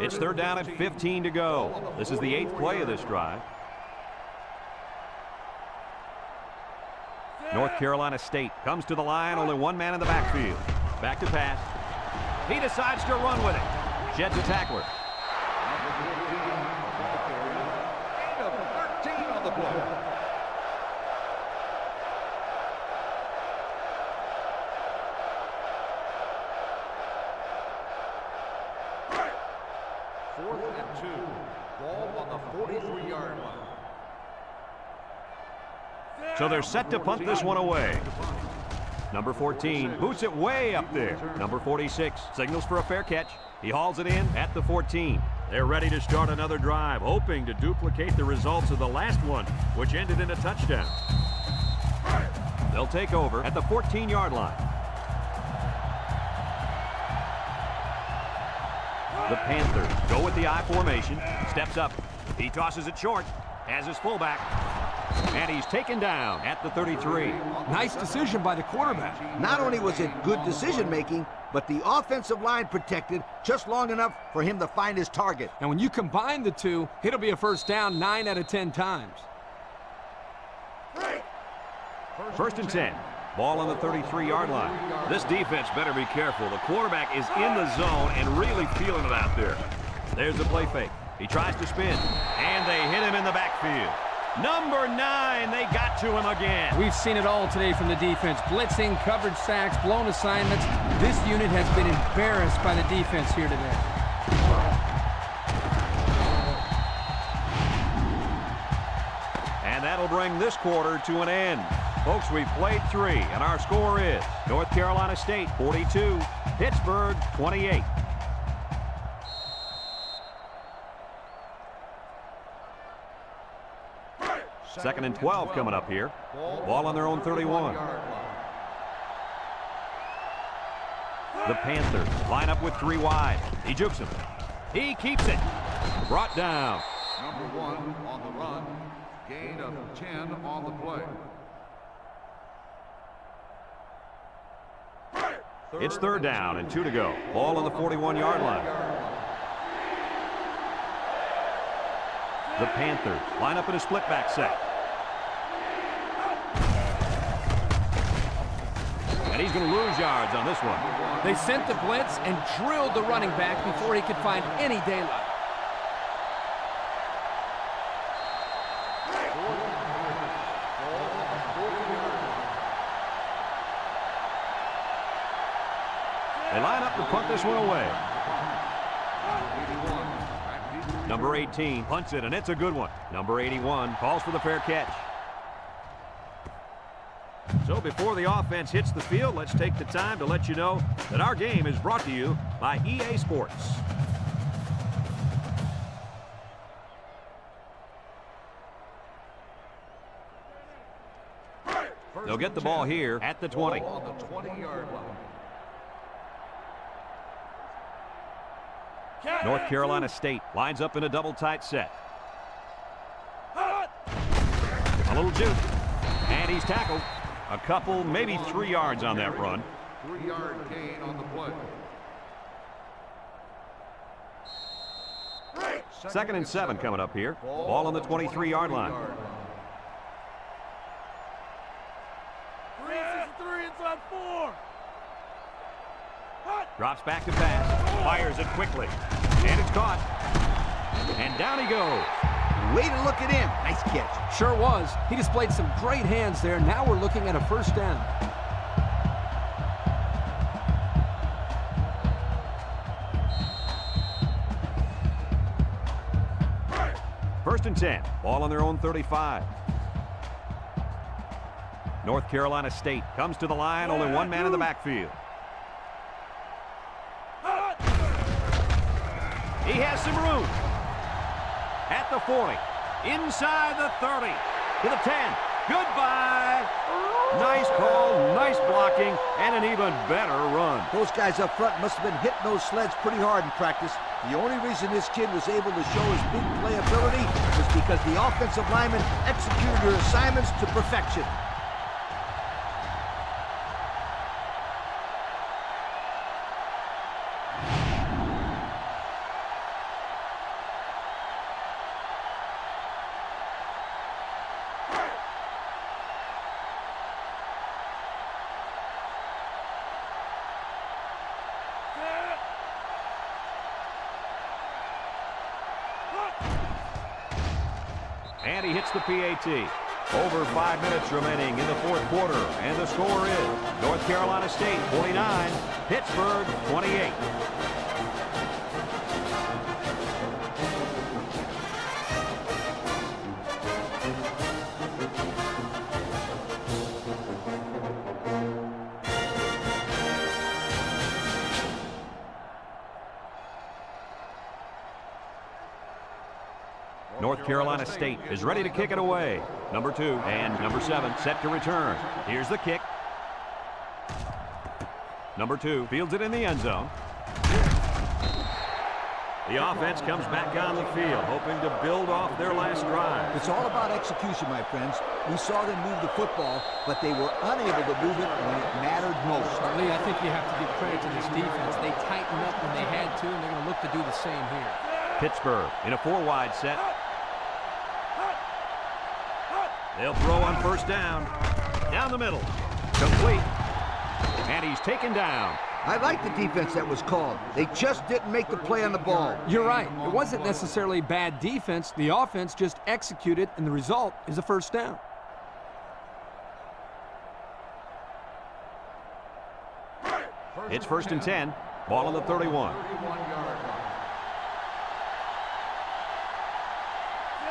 It's third down and 15 to go. This is the 8th play of this drive. North Carolina State comes to the line, only one man in the backfield. Back to pass. He decides to run with it. Sheds a tackler. 13 on the play. Fourth and 2. Ball on the 43-yard line. So they're set to punt this one away. Number 14 boots it way up there. Number 46 signals for a fair catch. He hauls it in at the 14. They're ready to start another drive, hoping to duplicate the results of the last one, which ended in a touchdown. They'll take over at the 14-yard line. The Panthers go with the I formation. Steps up. He tosses it short. Has his fullback. And he's taken down at the 33. Nice decision by the quarterback. Not only was it good decision-making, but the offensive line protected just long enough for him to find his target. And when you combine the two, it'll be a first down 9 out of 10 times. First and 10. Ball on the 33-yard line. This defense better be careful. The quarterback is in the zone and really feeling it out there. There's the play fake. He tries to spin, and they hit him in the backfield. Number 9, they got to him again. We've seen it all today from the defense. Blitzing, coverage sacks, blown assignments. This unit has been embarrassed by the defense here today. And that'll bring this quarter to an end. Folks, we've played 3, and our score is North Carolina State 42, Pittsburgh 28. Second and 12 coming up here. Ball on their own 31. The Panthers line up with 3 wide. He jukes him. He keeps it. Brought down. Number 1 on the run. Gain of 10 on the play. It's third down and 2 to go. Ball on the 41-yard line. The Panthers line up in a split back set. And he's going to lose yards on this one. They sent the blitz and drilled the running back before he could find any daylight. They line up to punt this one away. Number 18 punts it, and it's a good one. Number 81 calls for the fair catch. So before the offense hits the field, let's take the time to let you know that our game is brought to you by EA Sports. They'll get the ball here at the 20. On the 20-yard line. North Carolina State lines up in a double tight set. A little juke. And he's tackled. A couple, maybe 3 yards on that run. 3-yard gain on the play. 2nd and 7 coming up here. Ball on the 23-yard line. 3 inside 4. Drops back to pass. Fires it quickly. And it's caught. And down he goes. Way to look it in. Nice catch. Sure was. He displayed some great hands there. Now we're looking at a first down. First and 10. Ball on their own 35. North Carolina State comes to the line. Only one man in the backfield. He has some room. At the 40. Inside the 30. To the 10. Goodbye. Nice call, nice blocking, and an even better run. Those guys up front must have been hitting those sleds pretty hard in practice. The only reason this kid was able to show his big playability was because the offensive linemen executed their assignments to perfection. And he hits the PAT. Over 5 minutes remaining in the fourth quarter. And the score is North Carolina State 49, Pittsburgh 28. North Carolina State is ready to kick it away. Number 2 and number 7 set to return. Here's the kick. Number 2 fields it in the end zone. The offense comes back on the field, hoping to build off their last drive. It's all about execution, my friends. We saw them move the football, but they were unable to move it when it mattered most. Lee, I think you have to give credit to this defense. They tightened up when they had to, and they're going to look to do the same here. Pittsburgh in a 4-wide set. They'll throw on first down. Down the middle. Complete. And he's taken down. I like the defense that was called. They just didn't make the play on the ball. You're right. It wasn't necessarily bad defense. The offense just executed, and the result is a first down. It's first and 10. Ball on the 31.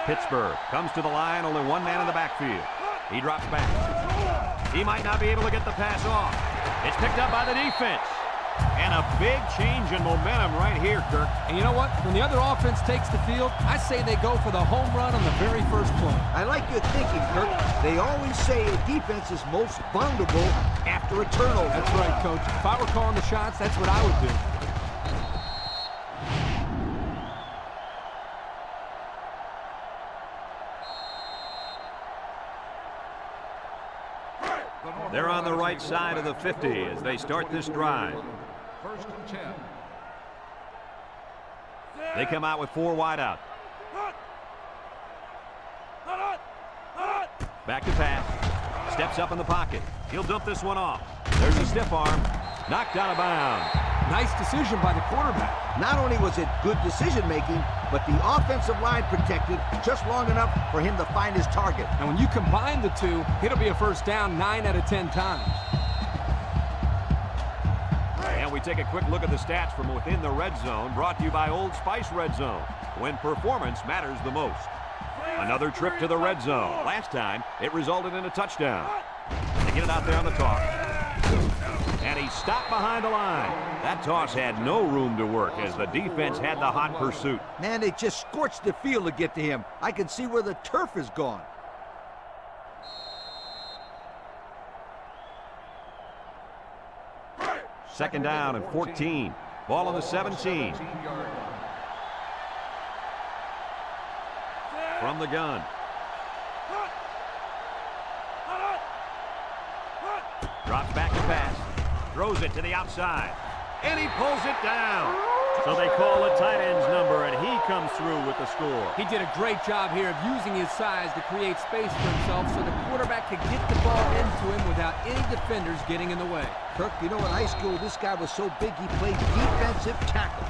Pittsburgh comes to the line, only one man in the backfield. He drops back. He might not be able to get the pass off. It's picked up by the defense. And a big change in momentum right here, Kirk. And you know what? When the other offense takes the field, I say they go for the home run on the very first play. I like your thinking, Kirk. They always say a defense is most vulnerable after a turnover. That's right, Coach. If I were calling the shots, that's what I would do. They're on the right side of the 50 as they start this drive. First and 10. They come out with 4 wide out. Back to pass. Steps up in the pocket. He'll dump this one off. There's a stiff arm. Knocked out of bounds. Nice decision by the quarterback. Not only was it good decision-making, but the offensive line protected just long enough for him to find his target. And when you combine the two, it'll be a first down 9 out of 10 times. And we take a quick look at the stats from within the red zone, brought to you by Old Spice Red Zone, when performance matters the most. Another trip to the red zone. Last time, it resulted in a touchdown. They get it out there on the toss. And he stopped behind the line. That toss had no room to work as the defense had the hot pursuit. Man, they just scorched the field to get to him. I can see where the turf is gone. Second down and 14. Ball on the 17. From the gun. Drops back to pass. Throws it to the outside. And he pulls it down. So they call a tight end's number, and he comes through with the score. He did a great job here of using his size to create space for himself so the quarterback could get the ball into him without any defenders getting in the way. Kirk, you know, in high school, this guy was so big he played defensive tackle.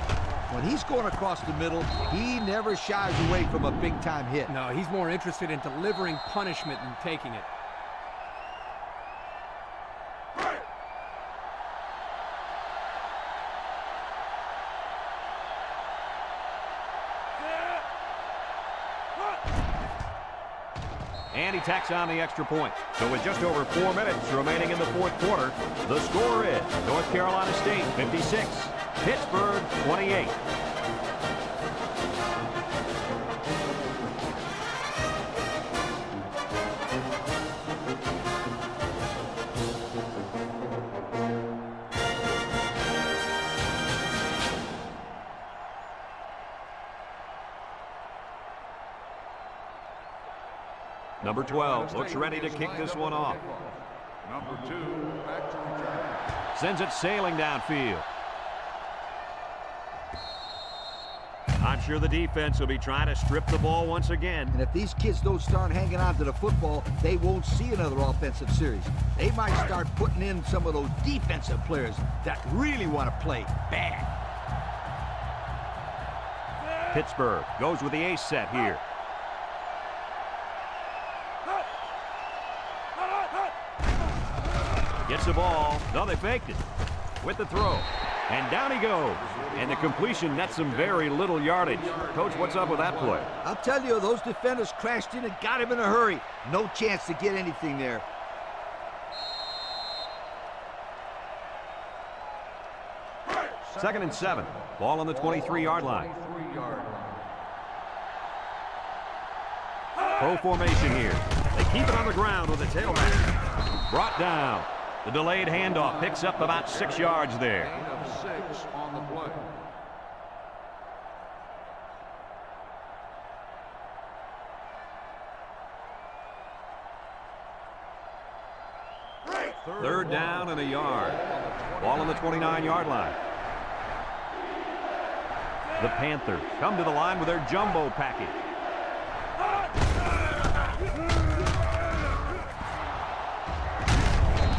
When he's going across the middle, he never shies away from a big-time hit. No, he's more interested in delivering punishment than taking it. And he tacks on the extra point. So with just over 4 minutes remaining in the fourth quarter, the score is North Carolina State 56, Pittsburgh 28. Number 12 looks ready to kick this one off. Number 2, back to return. Sends it sailing downfield. I'm sure the defense will be trying to strip the ball once again. And if these kids don't start hanging on to the football, they won't see another offensive series. They might start putting in some of those defensive players that really want to play bad. Pittsburgh goes with the ace set here. Gets the ball. No, they faked it. With the throw. And down he goes. And the completion nets some very little yardage. Coach, what's up with that play? I'll tell you, those defenders crashed in and got him in a hurry. No chance to get anything there. Second and 7. Ball on the 23-yard line. Pro formation here. They keep it on the ground with the tailback. Brought down. The delayed handoff picks up about 6 yards there. Gain of 6 on the play. Third down and a yard. Ball on the 29-yard line. The Panthers come to the line with their jumbo package.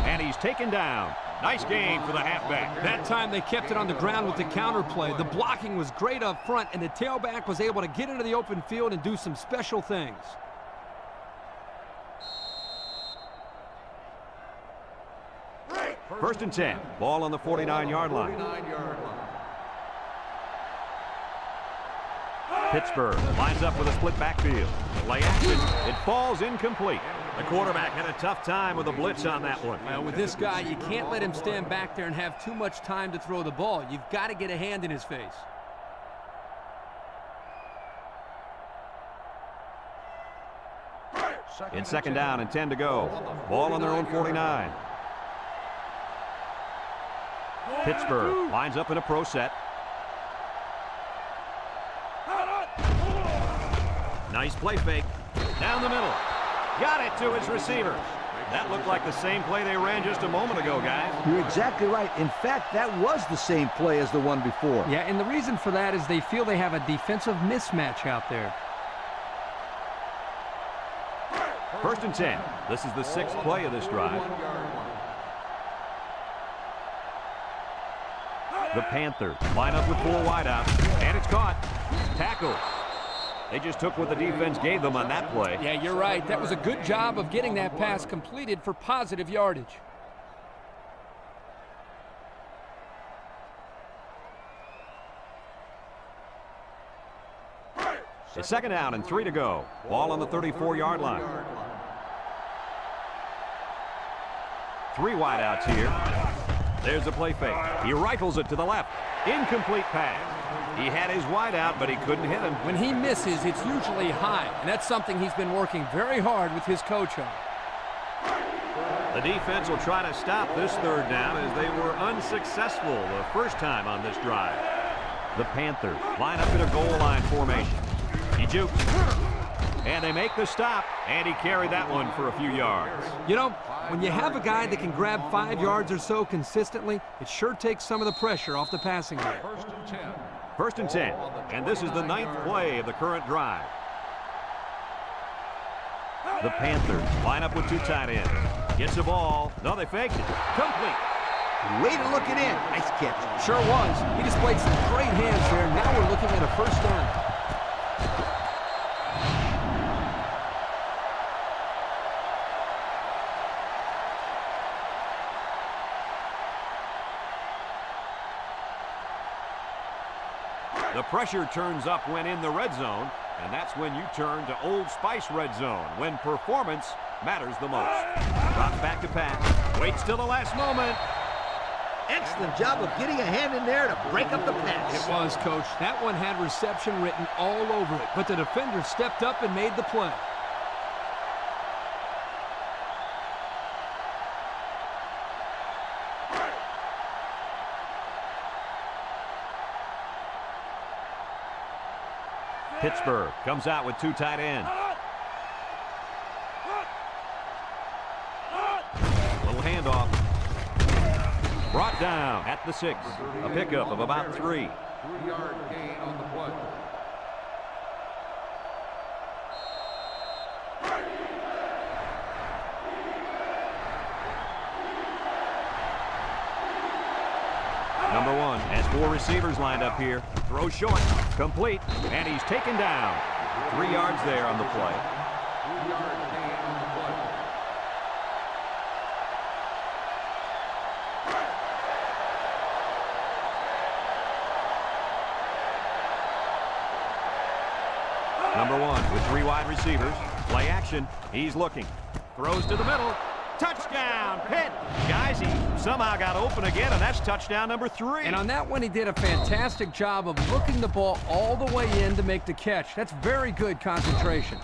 And he's taken down. Nice gain for the halfback. That time they kept it on the ground with the counter play. The blocking was great up front, and the tailback was able to get into the open field and do some special things. First and 10. Ball on the 49-yard line. Pittsburgh lines up with a split backfield. Play action. It falls incomplete. The quarterback had a tough time with a blitz on that one. Well, with this guy, you can't let him stand back there and have too much time to throw the ball. You've got to get a hand in his face. It's second down and 10 to go. Ball on their own 49. Pittsburgh lines up in a pro set. Nice play fake. Down the middle. Got it to his receiver. That looked like the same play they ran just a moment ago, guys. You're exactly right. In fact, that was the same play as the one before. Yeah, and the reason for that is they feel they have a defensive mismatch out there. First and 10. This is the 6th play of this drive. The Panthers line up with 4 wideouts, and it's caught. Tackle. They just took what the defense gave them on that play. Yeah, you're right. That was a good job of getting that pass completed for positive yardage. It's second down and 3 to go. Ball on the 34-yard line. 3 wideouts here. There's the play fake. He rifles it to the left. Incomplete pass. He had his wide out, but he couldn't hit him. When he misses, it's usually high, and that's something he's been working very hard with his coach on. The defense will try to stop this third down as they were unsuccessful the first time on this drive. The Panthers line up in a goal line formation. He jukes. And they make the stop, and he carried that one for a few yards. You know, when you have a guy that can grab 5 yards or so consistently, it sure takes some of the pressure off the passing game. 1st and 10, and this is the 9th play of the current drive. The Panthers line up with 2 tight ends. Gets the ball. No, they faked it. Complete. Way to look it in. Nice catch. Sure was. He displayed some great hands there. Now we're looking at a first down. The pressure turns up when in the red zone, and that's when you turn to Old Spice red zone, when performance matters the most. Drops back to pass. Waits till the last moment. Excellent job of getting a hand in there to break up the pass. It was, Coach. That one had reception written all over it, but the defender stepped up and made the play. Pittsburgh comes out with 2 tight ends. Little handoff. Brought down at the 6. A pickup of about 3. 3-yard gain on the play. Number 1 has 4 receivers lined up here. Throw short. Complete. And he's taken down. 3 yards there on the play. 3-yard gain on the play. Number 1 with 3 wide receivers. Play action. He's looking. Throws to the middle. Touchdown, Pitt. Guys, he somehow got open again, and that's touchdown number 3. And on that one, he did a fantastic job of looking the ball all the way in to make the catch. That's very good concentration.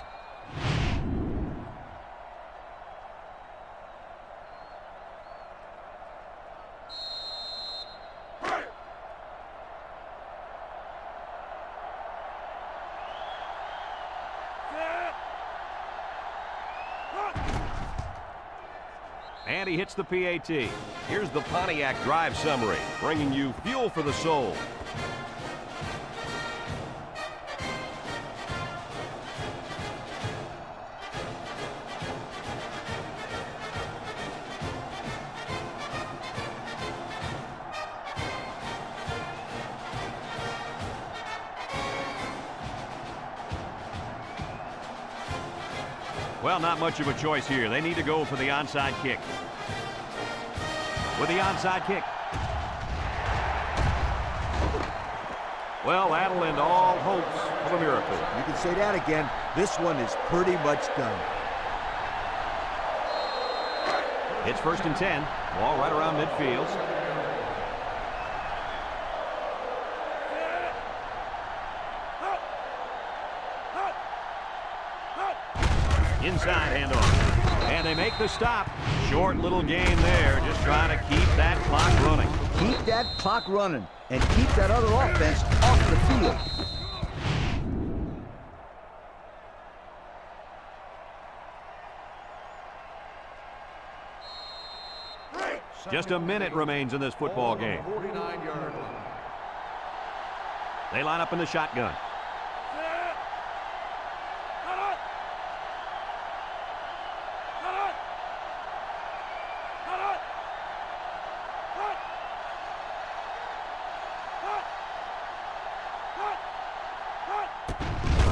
And he hits the PAT. Here's the Pontiac drive summary, bringing you fuel for the soul. Well, not much of a choice here. They need to go for the onside kick. With the onside kick. Well, that'll end all hopes of a miracle. You can say that again. This one is pretty much done. It's 1st and 10. Ball right around midfield. Inside handoff. And they make the stop. Short little gain there, just trying to keep that clock running. Keep that clock running and keep that other offense off the field. Just a minute remains in this football game. 49-yard line. They line up in the shotgun.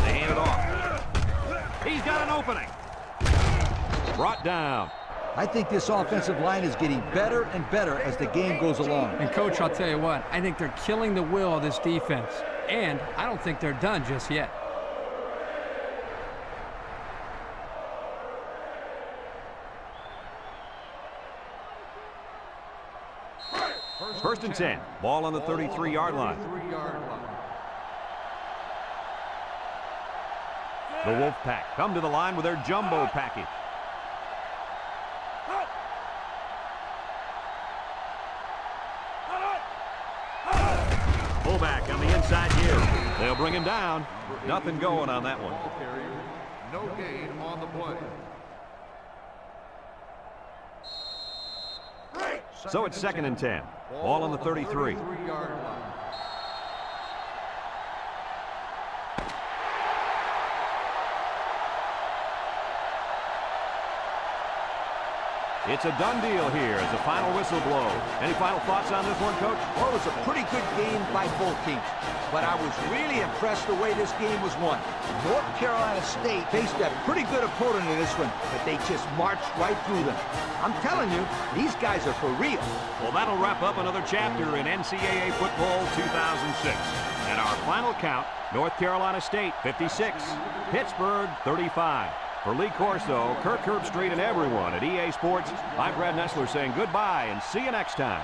They hand it off. He's got an opening. Brought down. I think this offensive line is getting better and better as the game goes along. And, Coach, I'll tell you what, I think they're killing the will of this defense. And I don't think they're done just yet. First and 10. Ball on the 33-yard line. 33-yard line. The Wolfpack come to the line with their jumbo package. They'll bring him down. Nothing going on that one. No gain on the play. So it's 2nd and 10. Ball on the 33. 33-yard line. It's a done deal here as the final whistle blows. Any final thoughts on this one, Coach? Well, it was a pretty good game by both teams, but I was really impressed the way this game was won. North Carolina State faced a pretty good opponent in this one, but they just marched right through them. I'm telling you, these guys are for real. Well, that'll wrap up another chapter in NCAA football 2006. And our final count, North Carolina State 56, Pittsburgh 35. For Lee Corso, Kirk Herbstreit, and everyone at EA Sports, I'm Brad Nessler saying goodbye and see you next time.